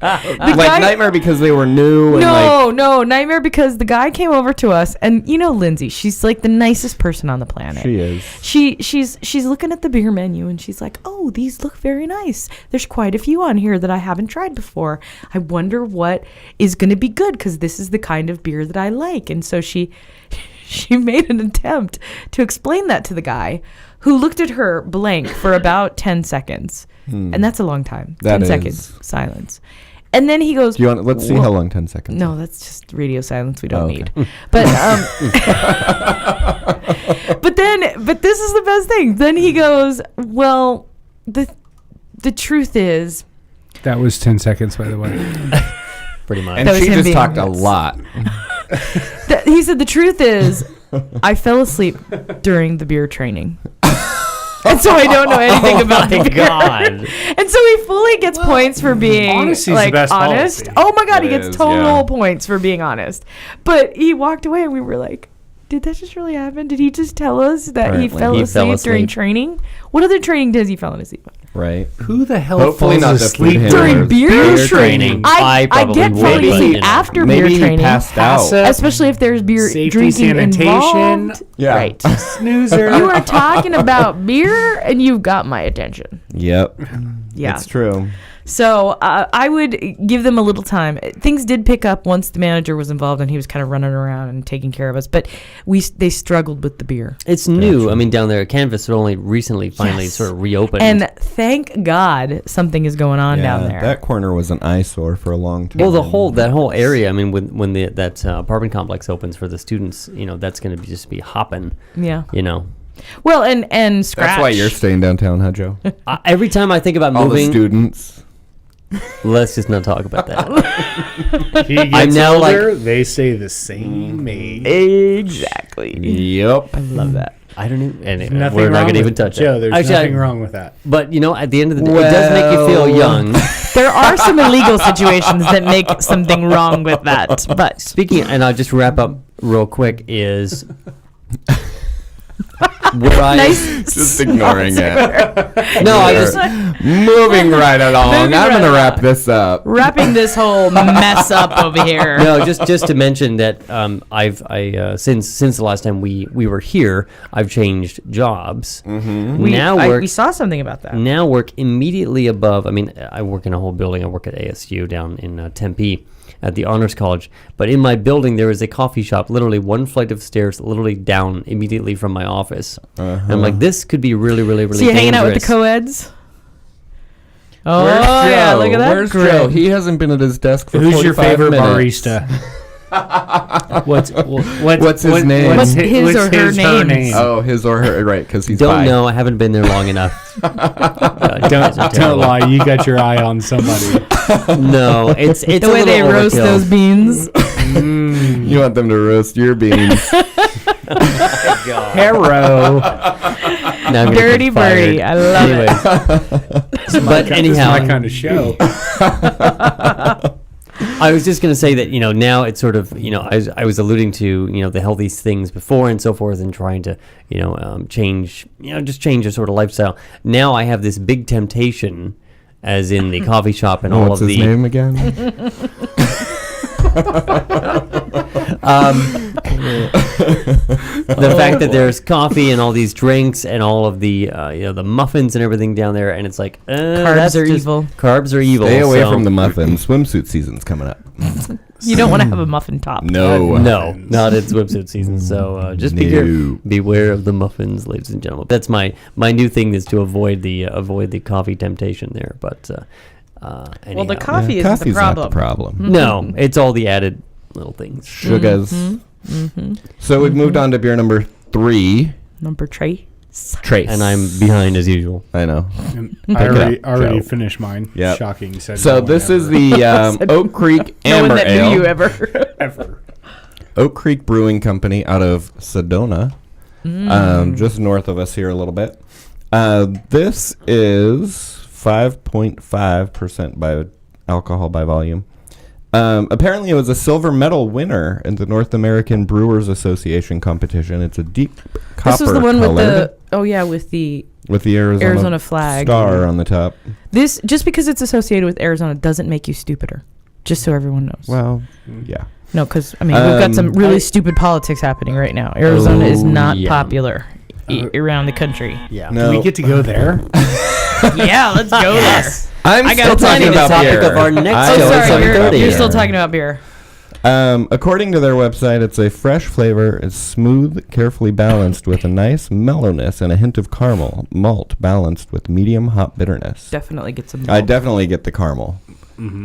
Nightmare because they were new. No, nightmare because the guy came over to us, and Lindsay, she's like the nicest person on the planet. She is. She's looking at the beer menu, and she's like, "Oh, these look very nice. There's quite a few on here that I haven't tried before. I wonder what is going to be good, because this is the kind of beer that I like." And so she made an attempt to explain that to the guy, who looked at her blank for about 10 seconds. And that's a long time. That 10 is. seconds silence. And then he goes, Do you want? Let's see "Well, how long 10 seconds. no, that's just radio silence we don't Oh, okay. need. But but this is the best thing. Then he goes, "Well, the truth is," That was 10 seconds, by the way. Pretty much. And That was she him just being talked a nuts. lot. he said, "The truth is, I fell asleep during the beer training." And so I don't know anything about the my beer. God. And so he fully gets points for being Honesty's the like best honest. policy. Oh my God, he It gets is, total yeah. points for being honest. But he walked away, and we were like, did that just really happen? Did he just tell us that he Apparently. fell He asleep fell during asleep. training? What other training does he fall asleep on? Right. Who the hell Hopefully falls not the asleep food handler. During beer Beer training. training. I probably get would, falling but, asleep you know. after Maybe beer he training. passed Pass out. it. Especially if there's beer Safety, drinking sanitation. involved. Yeah. Right. Snoozer. You are talking about beer, and you've got my attention. Yep. Yeah. It's true. So I would give them a little time. Things did pick up once the manager was involved, and he was kind of running around and taking care of us. But they struggled with the beer. It's new. I mean, down there at Canvas, it only recently finally Yes. sort of reopened. And thank God something is going on down there. That corner was an eyesore for a long time. well, that whole area. I mean, when that apartment complex opens for the students, that's going to just be hopping. Yeah. Well, and Scratch. That's why you're staying downtown, huh, Joe? every time I think about All the moving, students. let's just not talk about that. He gets I'm now older, they stay the same age. Exactly. Yep. I love that. I don't even. And Nothing we're not wrong going to even with touch Joe, that. there's Actually, nothing wrong with that. But at the end of the day, it does make you feel Well. young. There are some illegal situations that make something wrong with that. But Speaking, and I'll just wrap up real quick. Is where I nice. Just ignoring it. no, I just Moving right along. Moving I'm right going to wrap along. this up. Wrapping this whole mess up over here. no, just to mention that since the last time we were here, I've changed jobs. Mm-hmm. We saw something about that. Now work immediately above. I mean, I work in a whole building. I work at ASU down in Tempe at the Honors College. But in my building, there is a coffee shop, literally one flight of stairs, literally down immediately from my office. And I'm like, this could be really, really, really So you're hanging out with the dangerous. co-eds? Oh, Where's Joe? yeah, look at that. Where's grin. Joe? He hasn't been at his desk for Who's your 45 favorite minutes. barista? What's his name? What's his or her name? Oh, his or her, right, because he's Don't bi. know. I haven't been there long enough. Don't lie. You got your eye on somebody. No, it's The a way they little roast overkill. those beans. You want them to roast your beans. Hero. Now I'm gonna Dirty get fired. birdie. I love it. Anyways, but This is anyhow, my kind of show. I was just going to say that, now it's sort of, I was alluding to, the healthy things before and so forth, and trying to, change, just change a sort of lifestyle. Now I have this big temptation, as in the coffee shop and all What's of his the name again? The fact that there's coffee and all these drinks and all of the the muffins and everything down there, and it's like Carbs are evil. Carbs are evil. Stay away from the muffins. Swimsuit season's coming up. You don't want to have a muffin top. No. No, not in swimsuit season. So just beware of the muffins, ladies and gentlemen. That's my new thing, is to avoid the coffee temptation there. But Well, the anyhow. coffee isn't Coffee's the problem. not the problem. No, it's all the added little things. Sugars. So we've moved on to beer number 3. Number tray. Trace. And I'm behind as usual. I know. And Pick I it up, already Joe. finished mine. Yep. Shocking. Said So no one this is ever. the Oak Creek No Amber one that Ale. knew you ever. ever. Oak Creek Brewing Company out of Sedona, just north of us here a little bit. This is 5.5% by alcohol by volume. Apparently, it was a silver medal winner in the North American Brewers Association competition. It's a deep copper This was the one colored with the with the Arizona flag star on the top. This, just because it's associated with Arizona, doesn't make you stupider. Just so everyone knows. Well, yeah. No, because we've got some really stupid politics happening right now. Arizona is not popular around the country. Yeah. No. Do we get to go there? Yeah, let's go there. I'm I still got talking plenty about topic beer. of our next I Oh, show am is sorry, talking you're, about you're beer. still talking about beer. According to their website, it's a fresh flavor. It's smooth, carefully balanced with a nice mellowness and a hint of caramel. Malt balanced with medium hop bitterness. Definitely get some. I definitely get the caramel.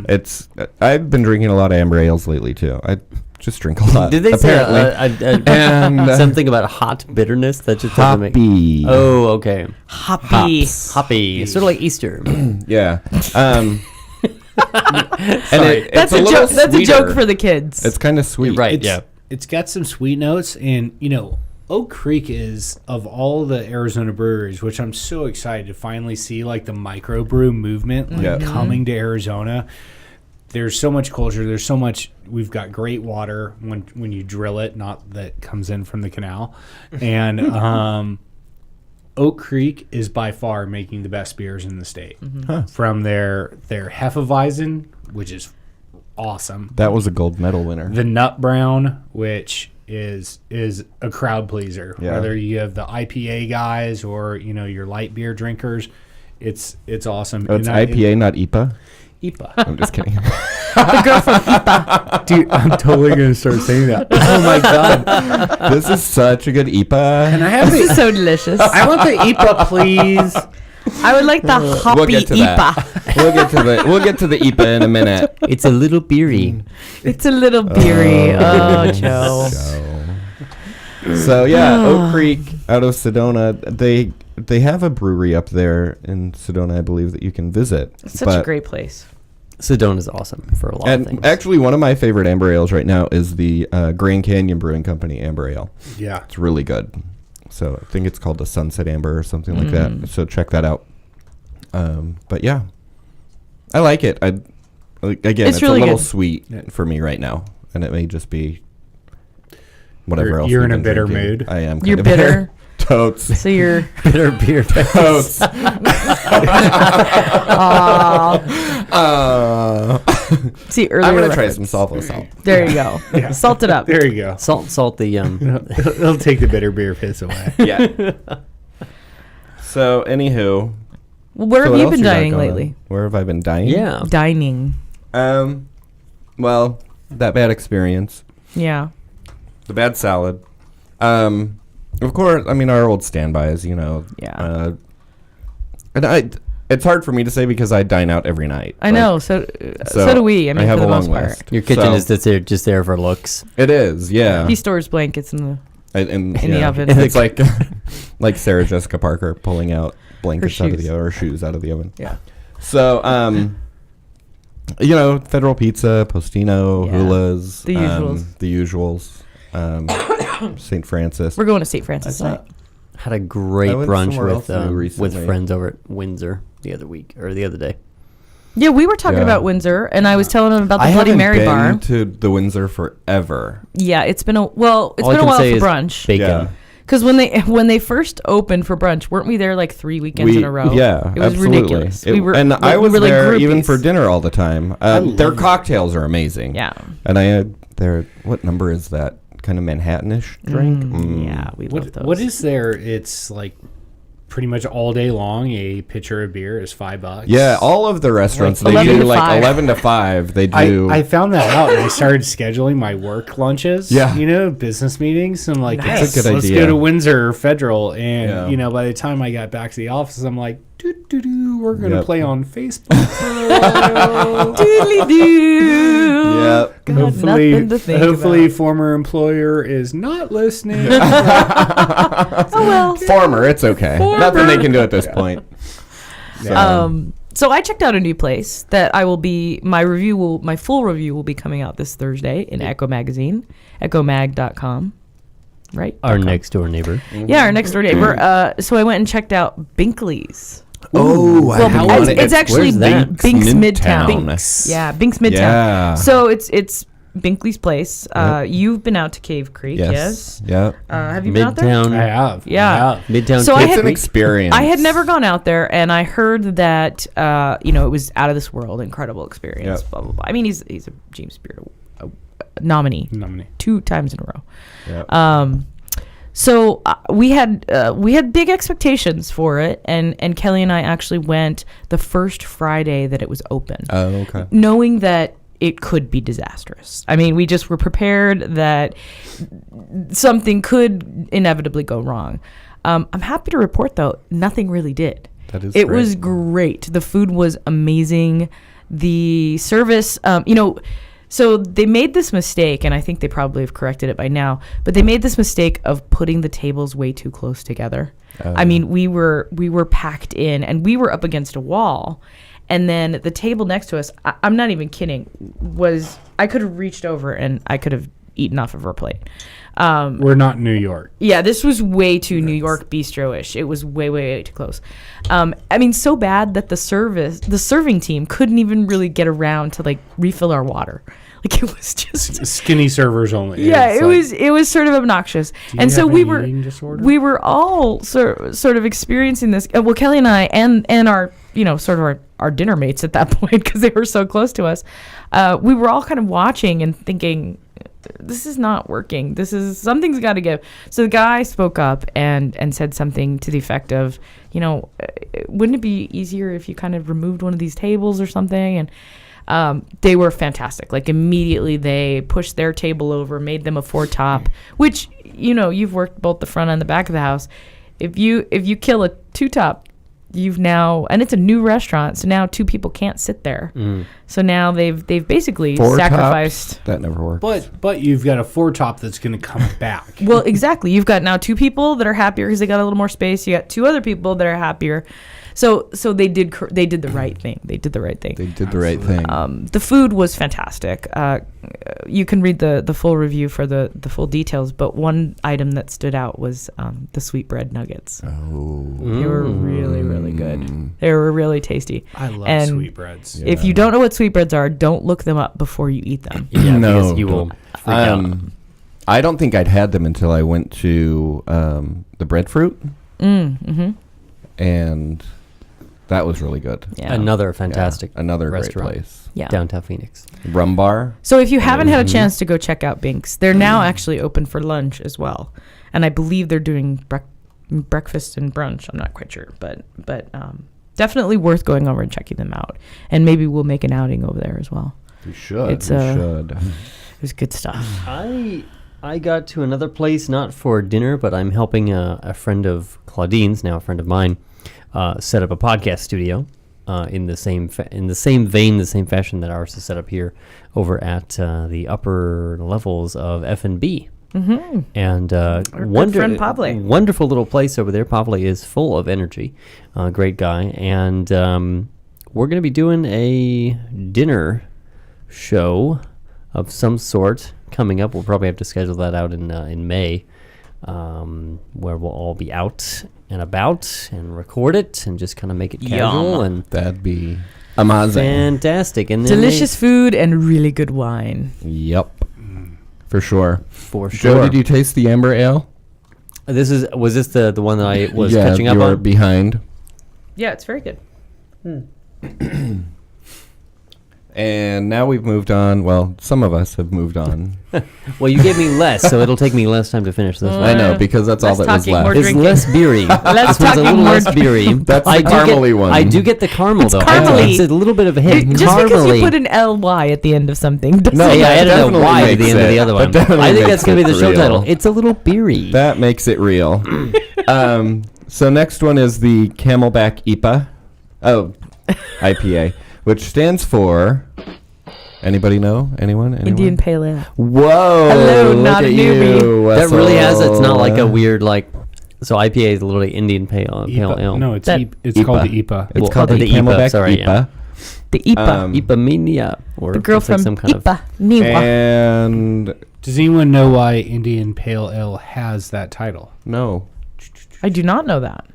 It's. I've been drinking a lot of amber ales lately too. I just drink a lot. Did they apparently. say And, something about hot bitterness? That just doesn't make. hoppy? Oh, okay. hoppy. Hoppy, sort of like Easter. Yeah. And Sorry. That's it's a little joke. That's a joke sweeter. for the kids. It's kind of sweet. Right. It's, Yeah. It's got some sweet notes, and Oak Creek is, of all the Arizona breweries, which I'm so excited to finally see, like the microbrew movement coming to Arizona. There's so much culture. There's so much. We've got great water when you drill it, not that comes in from the canal. And Oak Creek is by far making the best beers in the state. From their Hefeweizen, which is awesome. That was a gold medal winner. The Nut Brown, which is a crowd pleaser. Yeah. Whether you have the IPA guys or your light beer drinkers, it's awesome. Oh, it's And IPA, not IPA. IPA. I'm just kidding. the girl from Ipa. Dude, I'm totally gonna start saying that. Oh my god! This is such a good IPA. And I have This is so delicious. I want the IPA, please. I would like the hoppy We'll get to Ipa. that. We'll get to the IPA in a minute. It's a little beery. It's a little beery. Oh, Joe. So yeah, Oak Creek out of Sedona. They have a brewery up there in Sedona, I believe, that you can visit. It's such a great place. Sedona is awesome for a lot of And things. actually, one of my favorite amber ales right now is the Grand Canyon Brewing Company amber ale. Yeah. It's really good. So I think it's called the Sunset Amber or something like that. So check that out. But yeah, I like it. Again, it's really a little good. sweet for me right now, and it may just be whatever You're- else. you're we've in a been bitter drinking. mood. I am. You're kind of bitter. Totes. So you're. Bitter beer. Totes. See, earlier. I'm gonna try reference. some Slavo Salt. There you go. Salt it up. There you go. Salt the It'll take the bitter beer piss away. Yeah. So, anywho, Well, where so have what you else been got dining going lately? on? Where have I been dining? Yeah. Dining. Well, that bad experience, Yeah. the bad salad. Of course, I mean our old standbys, Yeah. and it's hard for me to say because I dine out every night. I know. So do we. I mean, have for a the long most part. list. Your kitchen So, is just there for looks. It is, yeah. He stores blankets in the. In the oven. It's like like Sarah Jessica Parker pulling out blankets out of shoes. the oven or shoes out of the oven. Yeah. So, Federal Pizza, Postino, Yeah. Hula's, The usuals. St. Francis. We're going to St. Francis tonight. Had a great I went brunch somewhere else with recently. friends over at Windsor the other day. Yeah, we were talking Yeah. about Windsor, and I was telling him about the I Bloody haven't Mary been bar. to the Windsor forever. Yeah, it's been a All I while can say for is brunch. Bacon. Yeah. Because when they first opened for brunch, weren't we there like 3 weekends in a row? Yeah, it was absolutely. ridiculous. I we was were like there groupies. even for dinner all the time. Their cocktails are amazing. Yeah, And I had their, what number is that? kind of Manhattanish drink. Yeah, we love those. What is there? It's like pretty much all day long. A pitcher of beer is $5. Yeah, all of the restaurants, they 11 do to like 5. 11 to 5. They do. I found that out and I started scheduling my work lunches. Yeah. Business meetings. And like, Nice. That's a good let's idea. go to Windsor Federal. And, Yeah. by the time I got back to the office, I'm like, we're going to Yep. play on Facebook. Doodly-doo. Yep. God, hopefully, nothing to think hopefully about. former employer is not listening. Oh, well. Former, it's okay. Nothing they can do at this point. So I checked out a new place that I will be, my full review will be coming out this Thursday in Echo Magazine, echomag.com. Right? Our next door neighbor. Yeah, our next door neighbor. So I went and checked out Binkley's. Oh, Well, it's actually Where's that? Bink's Midtown. Bink's. Yeah, Bink's Midtown. Yeah. So it's Binkley's place. You've been out to Cave Creek, yes? Yes. Yep. Have you been out there? Midtown. I have. Yeah. I have. Midtown. So I It's had- an experience. I had never gone out there, and I heard that it was out of this world, incredible experience. Yep. Blah blah blah. I mean, he's a James Beard nominee 2 times in a row. Yep. So we had big expectations for it, and Kelly and I actually went the first Friday that it was open, Oh, okay. knowing that it could be disastrous. I mean, we just were prepared that something could inevitably go wrong. I'm happy to report, though, nothing really did. That is It great. was great. The food was amazing. The service, so they made this mistake, and I think they probably have corrected it by now, but they made this mistake of putting the tables way too close together. I mean, we were packed in, and we were up against a wall. And then the table next to us, I'm not even kidding, I could have reached over and I could have eaten off of her plate. We're not in New York. Yeah, this was way too New York bistro-ish. It was way, way too close. I mean, so bad that the serving team couldn't even really get around to like refill our water. Like it was just Skinny servers only. yeah, It's it was sort of obnoxious. you And so have we any were eating disorder? we were all sort of experiencing this. Well, Kelly and I and our sort of our dinner mates at that point, because they were so close to us. We were all kind of watching and thinking, this is not working. Something's got to give. So the guy spoke up and said something to the effect of, wouldn't it be easier if you kind of removed one of these tables or something? And they were fantastic. Like immediately they pushed their table over, made them a 4-top, which, you've worked both the front and the back of the house. If you kill a 2-top, you've now, and it's a new restaurant, so now 2 people can't sit there. So now they've basically 4 sacrificed. tops? That never works. But you've got a 4-top that's going to come back. Well, exactly. You've got now 2 people that are happier because they got a little more space. You got 2 other people that are happier. So they did the right thing. They did the right thing. They did the right thing. The food was fantastic. You can read the full review for the full details, but one item that stood out was the sweetbread nuggets. Oh. They were really, really good. They were really tasty. I love And sweetbreads. If you don't know what sweetbreads are, don't look them up before you eat them. Yeah, No, because you will freak out. I don't think I'd had them until I went to the breadfruit. And that was really good. Yeah. Another fantastic Another restaurant. great place. Yeah. downtown Phoenix. Rum bar. So if you haven't had a chance to go check out Bink's, they're now actually open for lunch as well, and I believe they're doing breakfast and brunch. I'm not quite sure, but definitely worth going over and checking them out, and maybe we'll make an outing over there as well. We should. It's, we should. It was good stuff. I got to another place, not for dinner, but I'm helping a friend of Claudine's, now a friend of mine, set up a podcast studio in the same vein, the same fashion that ours is set up here over at the upper levels of F&B. Mm-hmm. And good friend Pavle. Wonderful little place over there. Pavle is full of energy, great guy, and we're going to be doing a dinner show of some sort coming up. We'll probably have to schedule that out in May, where we'll all be out and about and record it and just kind of make it casual and That'd be amazing. fantastic. And then Delicious food and really good wine. Yep. For sure. for sure. Joe, did you taste the amber ale? Was this the one that I was yeah, catching up you were on? behind. Yeah, it's very good. And now we've moved on. Well, some of us have moved on. Well, you gave me less, so it'll take me less time to finish this one. I know, because that's all Less that was talking, more left. It's drinking. less beery. Less This one's a talking, little more less beery. That's the I do caramely get, one. I do get the caramel, though. caramely. It's a little bit of a hint. Just because you Caramely. put an ly at the end of something doesn't No, Yeah, I that added a definitely Y at makes the end of it. the other That one. definitely I think makes that's going to be it the show real. title. It's a little beery. That makes it real. So next one is the Camelback IPA. Oh, IPA, which stands for... Anybody know? Anyone? Indian Pale Ale. Whoa! Hello, look not a at newbie. you, That really has. It's not like a Wessel. weird like. So IPA is literally Indian pale ale. No, it's That- it's called the IPA. It's Well, called the the IPA, Camelback sorry, IPA. yeah. The IPA. Ipamania, or the girl it's like from some kind of. IPA. Niwa. And Does anyone know why Indian Pale Ale has that title? no, I do not know that.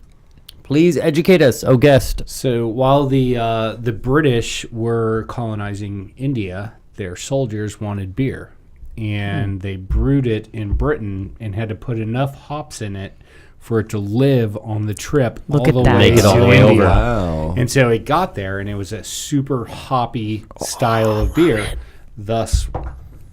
Please educate us, oh guest. So while the British were colonizing India, their soldiers wanted beer, and they brewed it in Britain and had to put enough hops in it for it to live on the trip Look all at the that. way Make it all to the way India. over. wow. And so it got there, and it was a super hoppy style of beer. Thus,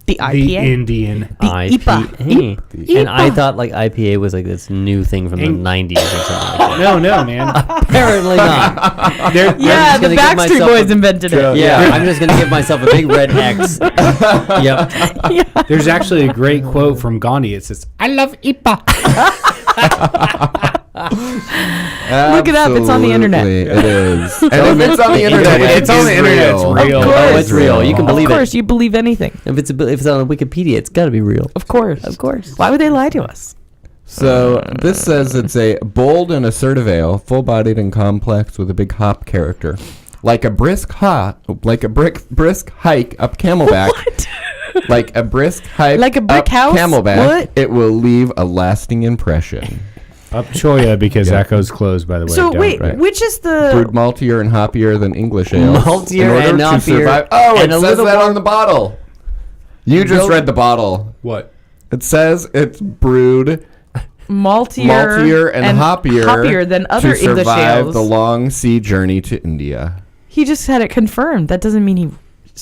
The the IPA. Indian. The IPA. And I thought like IPA was like this new thing from the And- 90s or something like that. No, man. Apparently not. They're- Yeah, just the gonna give Backstreet myself Boys a- invented it. Yeah, I'm just gonna give myself a big red X. Yep. There's actually a great quote from Gandhi. It says, "I love IPA." Look it up, it's on the internet. Absolutely, It is. And if it's on the internet, It's on the internet, it's real. Of Oh, course. it's real. You can Of believe it. course, you believe anything. If it's on Wikipedia, it's got to be real. Of course. Of course. Why would they lie to us? So this says it's a bold and assertive ale, full-bodied and complex with a big hop character. Like a brisk hike up Camelback. What? Like a brisk hike Like a brick up house? Camelback. What? It will leave a lasting impression. Up Choya because Echo's closed, by the way. So Don't. wait, right. which is Brewed the... maltier and hoppier than English ales. Maltier in order and to hoppier survive. Oh, and it a says little that more- on the bottle. You just read the bottle. What? It says it's brewed maltier and hoppier than other to English survive ales. the long sea journey to India. He just had it confirmed. That doesn't mean he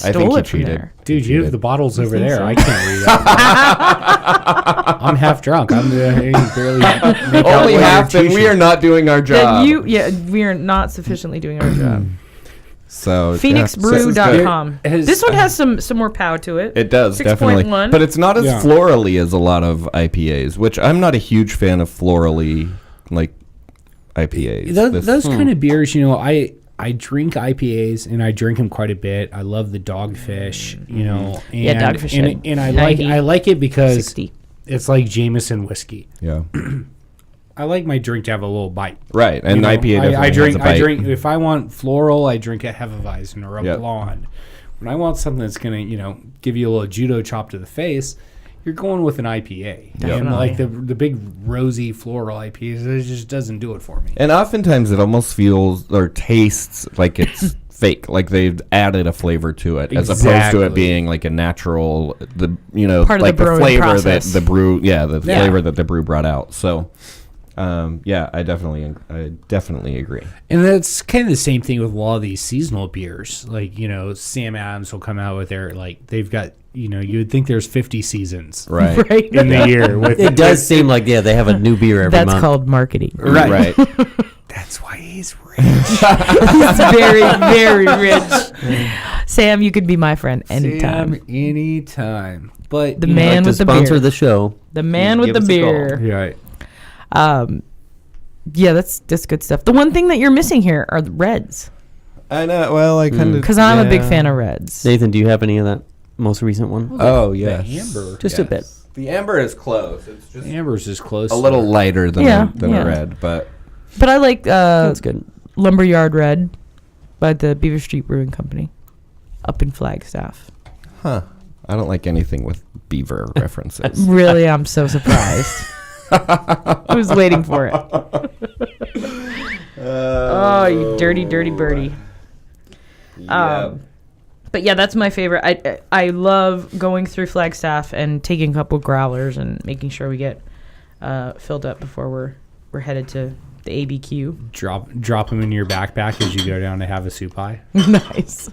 I think stole he it from cheated. there. Dude, you have the bottles over think there. so? I can't read that. I'm half drunk. I'm barely make out Only what half, your and we t-shirt- are not doing our job. We are not sufficiently doing our job. So PhoenixBrew.com. It has- This one has some more power to it. It does 6.1. definitely, but it's not as Yeah. florally as a lot of IPAs, which I'm not a huge fan of florally like IPAs. Those kind of beers, you know, I drink IPAs and I drink them quite a bit. I love the Dogfish, you know. And, Yeah, Dogfish And I 90, like it because 60. it's like Jameson whiskey. Yeah, I like my drink to have a little bite. right. And You know, IPA definitely I drink. has a bite. I drink. If I want floral, I drink a Hefeweizen or a Yep. blonde. When I want something that's gonna, you know, give you a little judo chop to the face, you're going with an IPA. And Definitely. like the big rosy floral IPAs, it just doesn't do it for me. And oftentimes it almost feels or tastes like it's fake, like they've added a flavor to it, as opposed to Exactly. it being like a natural, Part of the like the brewing flavor process. that the brew, Yeah. flavor that the brew brought out. So, I definitely agree. And that's kind of the same thing with a lot of these seasonal beers. Like, you know, Sam Adams will come out with their, like, they've got, you know, you would think there's 50 seasons Right, Right. in the year. With It does seem like they have a new beer every That's month. called marketing. Right. right. That's why he's rich. He's very, very rich. Sam, you could be my friend anytime. Sam, anytime. But The you know, man to with the sponsor beer. the show. The man with Give the us a call. beer. yeah, right. Yeah, that's good stuff. The one thing that you're missing here are the reds, I know. Well, I kind of because I'm a big fan of reds. Nathan, do you have any of that most recent one? Oh yes, The amber. Just a bit. The amber is close. It's just Amber's is close. a little lighter than Yeah, than yeah. a red, but But I like That's good. Lumberyard Red by the Beaver Street Brewing Company up in Flagstaff. I don't like anything with beaver references. Really, I'm so surprised. I was waiting for it. Oh, you dirty, dirty birdie. But yeah, that's my favorite. I love going through Flagstaff and taking a couple growlers and making sure we get filled up before we're headed to the ABQ. Drop them in your backpack as you go down to have a soup pie. Nice.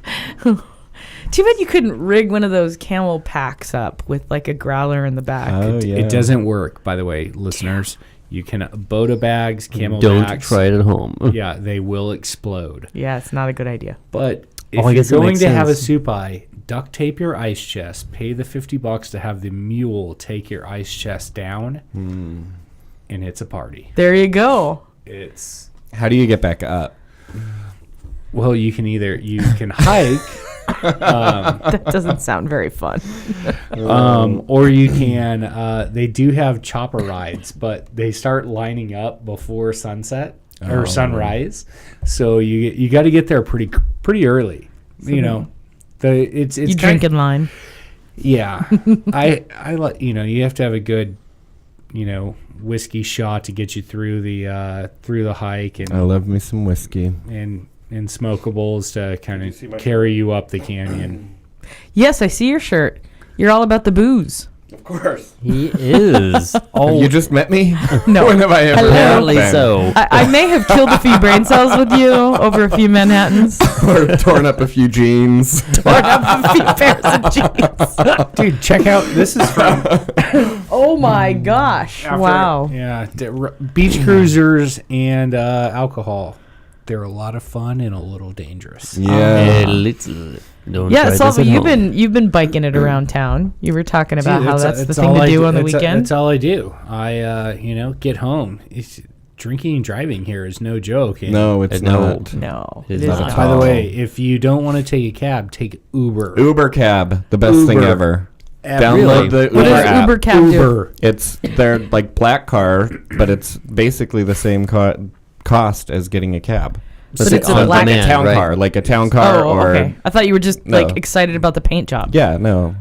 Too bad you couldn't rig one of those camel packs up with like a growler in the back. Oh, yeah. It doesn't work, by the way, listeners. You can Boda bags, camel Don't bags. try it at home. Yeah, they will explode. Yeah, it's not a good idea. But if I you're guess that going makes to have a sense. soup eye, duct tape your ice chest. Pay the $50 to have the mule take your ice chest down, and it's a party. There you go. It's How do you get back up? well, you can hike. That doesn't sound very fun. Or you can. They do have chopper rides, but they start lining up before sunset or sunrise, so you got to get there pretty early. You know, it's You drink in line. Yeah, I like you have to have a good whiskey shot to get you through the hike I love me some whiskey. and smokables to kind of carry you up the canyon. Yes, I see your shirt. You're all about the booze. Of course. He is. Oh, you just met me? No. When have I ever Hello. Apparently met so. I may have killed a few brain cells with you over a few Manhattans. Or torn up a few jeans. Torn up a few pairs of jeans. Dude, check out this is from Oh my gosh. after- Wow. Yeah, beach cruisers and alcohol. They're a lot of fun and a little dangerous. Yeah. A little. Don't Yeah, try this Salvo, at home. you've been biking it around town. You were talking about how that's the thing all to I do on the That's weekend. That's all I do. I get home. Drinking and driving here is no joke. And No, it's No. not. No, It is it is not. not. By the way, if you don't want to take a cab, take Uber. Uber cab, the best thing Uber. ever. App. Download the What Uber does app. Uber cab do? Uber. It's their like black car, but it's basically the same cost as getting a cab. But it's a on black- like a town right? car, like a town car, Oh, or okay. I thought you were just No. like excited about the paint job. yeah, no,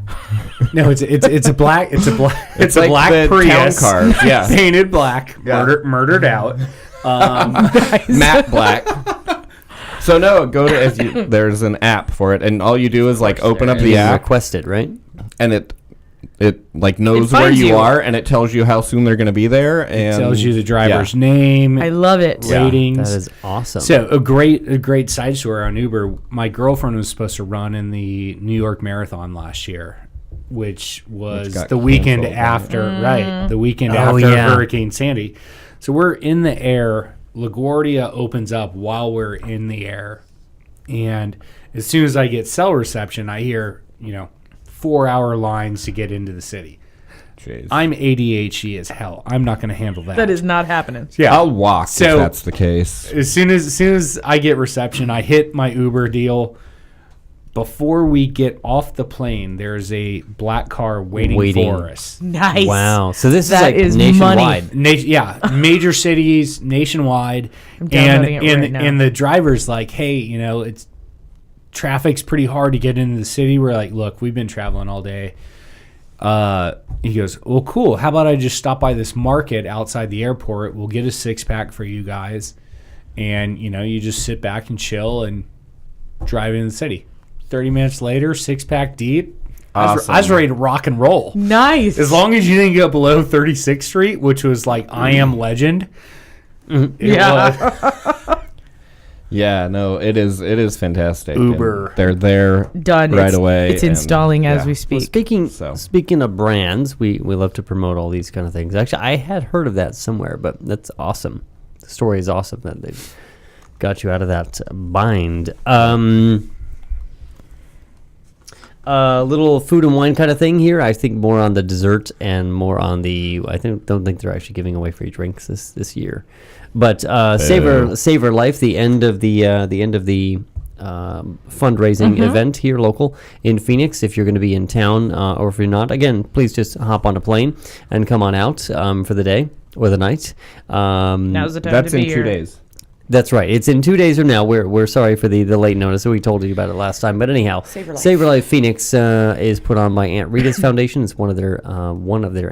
No, it's a black it's a it's a like black the Prius town car, yeah, painted black, Yeah. murdered out. matte black. So no, go to there's an app for it, and all you do is like open up You the app, request it, right? and it like knows It where finds you you. are, and it tells you how soon they're going to be there, and Tells you the driver's yeah. name, I love it. Yeah. ratings. That is awesome. So a great side story on Uber. My girlfriend was supposed to run in the New York Marathon last year, which was got the weekend canceled, right? after right, the weekend Oh, after yeah. Hurricane Sandy. So we're in the air. LaGuardia opens up while we're in the air, and as soon as I get cell reception, I hear 4-hour lines to get into the city. Jeez. I'm ADHD as hell. I'm not going to handle that. That is not happening. yeah. I'll walk So- if that's the case. As soon as I get reception, I hit my Uber deal. Before we get off the plane, there's a black car waiting for us. Nice. wow. So this That is is like money. nationwide. Major cities nationwide, I'm and downloading it right and now. and the driver's like, hey, it's traffic's pretty hard to get into the city. We're like, look, we've been traveling all day. He goes, well, cool. How about I just stop by this market outside the airport? We'll get a 6-pack for you guys, and you just sit back and chill and drive in the city. 30 minutes later, 6-pack deep. Awesome. I was ready to rock and roll. Nice. As long as you didn't go below 36th Street, which was like I Am Legend. It Yeah. was- Yeah, no, it is fantastic. Uber. And they're there Done right It's- away. It's and- installing as yeah. we Well, speak. speaking of brands, we love to promote all these kind of things. Actually, I had heard of that somewhere, but that's awesome. The story is awesome that they got you out of that bind. Little food and wine kind of thing here. I think more on the dessert and more on the. Don't think they're actually giving away free drinks this year, but Savor Life, the end of the fundraising event here local in Phoenix. If you're going to be in town or if you're not, again, please just hop on a plane and come on out for the day or the night. Now's the time That's to be in 2 here. days. That's right. It's in 2 days from now. We're sorry for the late notice. We told you about it last time, but anyhow, Savor Life. Phoenix is put on by Aunt Rita's Foundation. It's one of their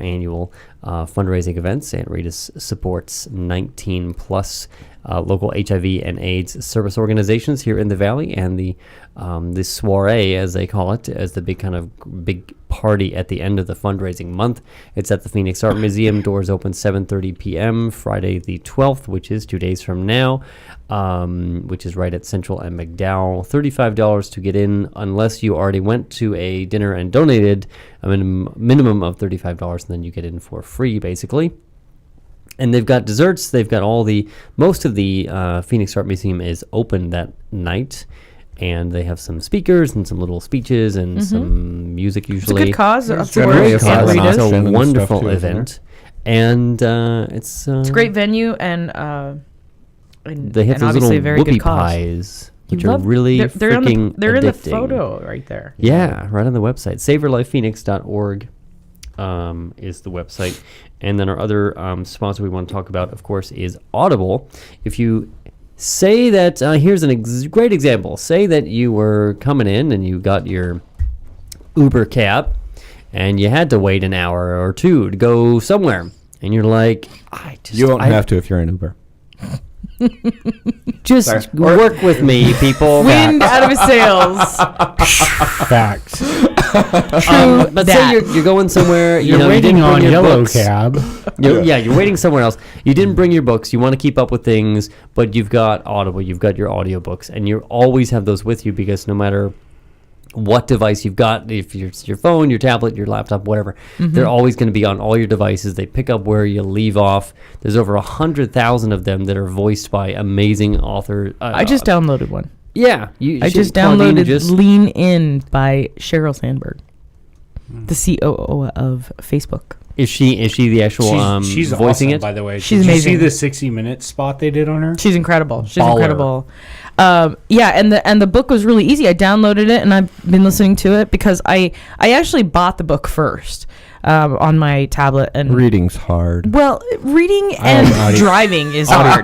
annual fundraising events. Aunt Rita's supports 19 plus local HIV and AIDS service organizations here in the Valley, and the soiree, as they call it, as the big party at the end of the fundraising month. It's at the Phoenix Art Museum. Doors open 7:30 p.m. Friday the 12th, which is 2 days from now, which is right at Central and McDowell. $35 to get in, unless you already went to a dinner and donated a minimum of $35, and then you get in for free, basically. And they've got desserts. They've got most of the Phoenix Art Museum is open that night. And they have some speakers and some little speeches and some music usually. It's a good cause. It's a wonderful event. And it's a great venue and they have those obviously little a very whoopie good cause. Pies, which are really freaking they're in the addicting. photo right there. Yeah, right on the website. SaveYourLifePhoenix.org is the website. And then our other sponsor we want to talk about, of course, is Audible. If you say that, here's a great example. Say that you were coming in and you got your Uber cab and you had to wait an hour or two to go somewhere. And you're like, You won't have to if you're in Uber. Just work with me, people. Wind out of his sails. Facts. But say you're going somewhere. You're waiting on Yellow books. Cab. You're waiting somewhere else. You didn't bring your books. You want to keep up with things, but you've got Audible. You've got your audiobooks, and you always have those with you because no matter what device you've got, if it's your phone, your tablet, your laptop, whatever, they're always going to be on all your devices. They pick up where you leave off. There's over 100,000 of them that are voiced by amazing authors. I just downloaded one. Yeah. I just downloaded Lean In by Sheryl Sandberg, the COO of Facebook. Is she the actual she's voicing awesome, it? by the way. She's Did amazing. you see the 60 Minutes spot they did on her? She's incredible. She's Baller. incredible. And the book was really easy. I downloaded it and I've been listening to it because I actually bought the book first on my tablet. And Reading's hard. well, reading and driving is hard,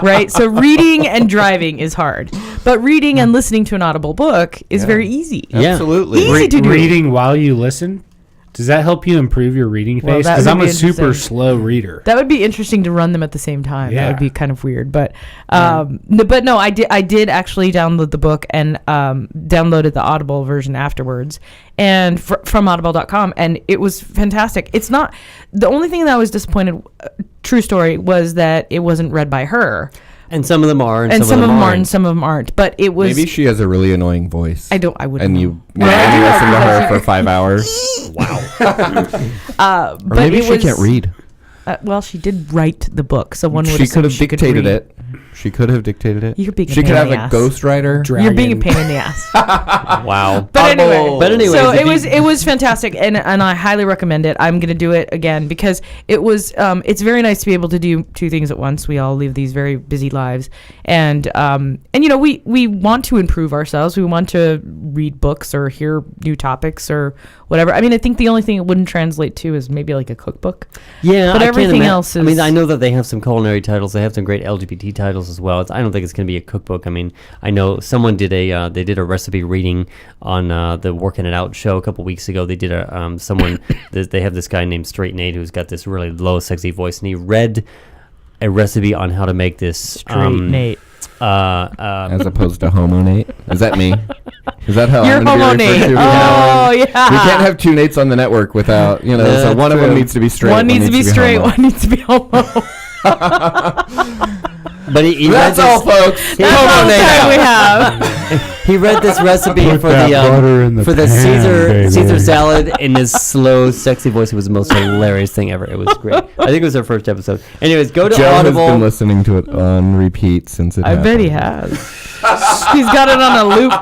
right? So reading and driving is hard, but reading and listening to an audible book is very easy. Yeah. Absolutely. Easy to do. Reading while you listen? Does that help you improve your reading Well, pace? that Because would I'm be a super interesting. slow reader. That would be interesting to run them at the same time. Yeah. That would be kind of weird, but no, I did actually download the book and downloaded the Audible version afterwards, and from Audible.com, and it was fantastic. It's not the only thing that I was disappointed. True story was that it wasn't read by her, And some of them are, and some of them are, aren't. and some of them aren't. But it was. Maybe she has a really annoying voice. I wouldn't. And know. you listen to her for 5 hours. Or Or maybe she can't read. Well, she did write the book, so one would She assume could have she could dictated read. it. She could have dictated it. You're being a She pain could in have the a ass. ghostwriter. You're being a pain in the ass. Wow. But anyway, Anyways, so if it was fantastic, and I highly recommend it. I'm gonna do it again because it was it's very nice to be able to do two things at once. We all live these very busy lives, and you know we want to improve ourselves. We want to read books or hear new topics or whatever. I mean, I think the only thing it wouldn't translate to is maybe like a cookbook. Yeah, but I can't everything else I mean, is- I know that they have some culinary titles. They have some great LGBT titles as well. I don't think it's going to be a cookbook. I mean, I know someone did they did a recipe reading on the Working It Out show a couple weeks ago. They did they have this guy named Straight Nate who's got this really low, sexy voice, and he read a recipe on how to make this Straight Nate. As opposed to Homo Nate. Is that me? Is that how You're I'm going Homo to be referred Nate. to? Oh We yeah. can't have two Nates on the network without, so That's one of them true. needs to be straight. One needs to be straight. homo. One needs to be homo. But he read That's all, this, folks. That's all Homo the Nate time we out. have. he read this recipe Put for that butter in the the for the pan, Caesar baby. salad in his slow, sexy voice. It was the most hilarious thing ever. It was great. I think it was our first episode. Anyways, go to Joe has Audible. been listening to it on repeat since it I bet he happened. has. He's got it on a loop.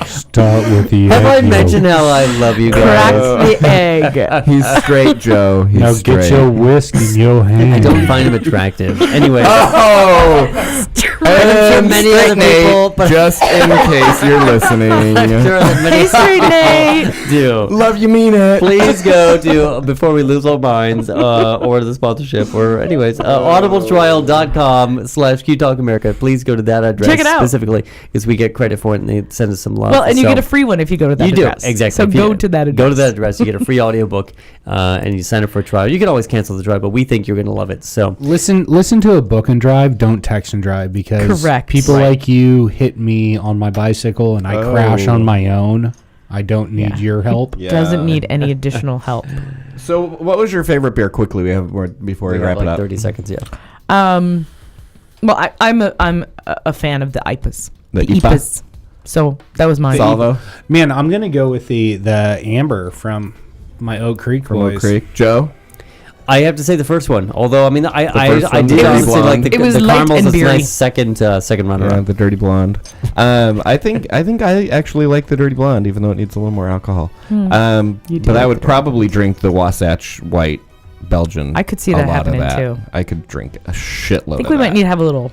Start with the Have I egg yolk. mentioned how I love you Cracks guys? the egg. He's straight, Joe. He's Now straight. get your whisk in your hand. I don't find him attractive. Anyway, Oh! sure And many straight other Nate, people, but- just in case you're listening. I'm sure that many Hey, Straight Nate. do. Love you, mean it. Please go to before we lose our minds or the sponsorship or anyways audibletrial.com/QTalkAmerica. Please go to that address Check it out. specifically because we get credit for it and they send us some love. Well, and you So- get a free one if you go to that You do address. exactly. So If you go to that address. Go to that address. You get a free audiobook, and you sign up for a trial. You can always cancel the trial, but we think you're going to love it. So Listen to a book and drive. Don't text and drive because Correct. people Right. like you hit me on my bicycle and I crash Oh. on my own. I don't need Yeah. your help. Yeah. Doesn't need any additional help. So, what was your favorite beer? Quickly, we have more before we We wrap have it like up. 30 seconds, yeah. Well, I'm a fan of the IPAs. The The IPA? IPAs. So that was mine. Salvo Man, I'm gonna go with the amber from my Oak Creek from boys. Oak Creek. Joe. I have to say the first one. Although I mean, I first I one, did the honestly blonde. like the It was the light caramels. and It's beery. nice second runner Yeah, up. the Dirty Blonde. I think I actually like the Dirty Blonde, even though it needs a little more alcohol. You do But I like would the Dirty probably drink the Wasatch White Belgian. I could see a that lot happening of that. too. I could drink a shitload. I think of we might that. need to have a little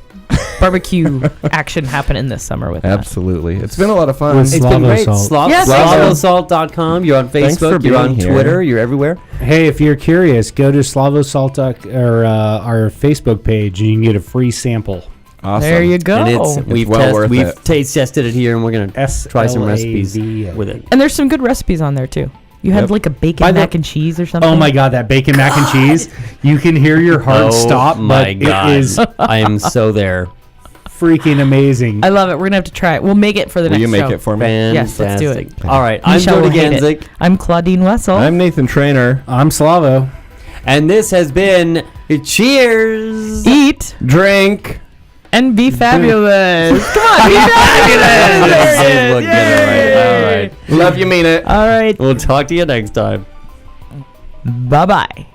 barbecue action happening this summer with that. Absolutely, it's been a lot of fun. With It's been Slavo great. Salt. Yes, SlavoSalt.com. You're on Thanks for Facebook. You're on being here. Twitter. You're everywhere. Hey, if you're curious, go to Slavo Salt or our Facebook page, and you can get a free sample. Awesome. There you go. And it's we've well worth we've it. taste tested it here, and we're gonna try some recipes SLAVO. with it. And there's some good recipes on there too. You had Yep. like a By bacon the- mac and cheese or something. Oh my God, that bacon mac and cheese! You can hear your heart stop, my but God. it is I am so there. freaking amazing. I love it. We're gonna have to try it. We'll make it for the Will next you make show. it for me? Yes, let's do it. Fantastic. All right, I'm Michelle Jody will hate it. Ganzik, I'm Claudine Wessel. I'm Nathan Trainer. I'm Slavo. and this has been Cheers. Eat Drink. and be fabulous. Come on, be fabulous. There it Look is. good, all right. Yay. Love you, mean it. All right. We'll talk to you next time. Bye bye.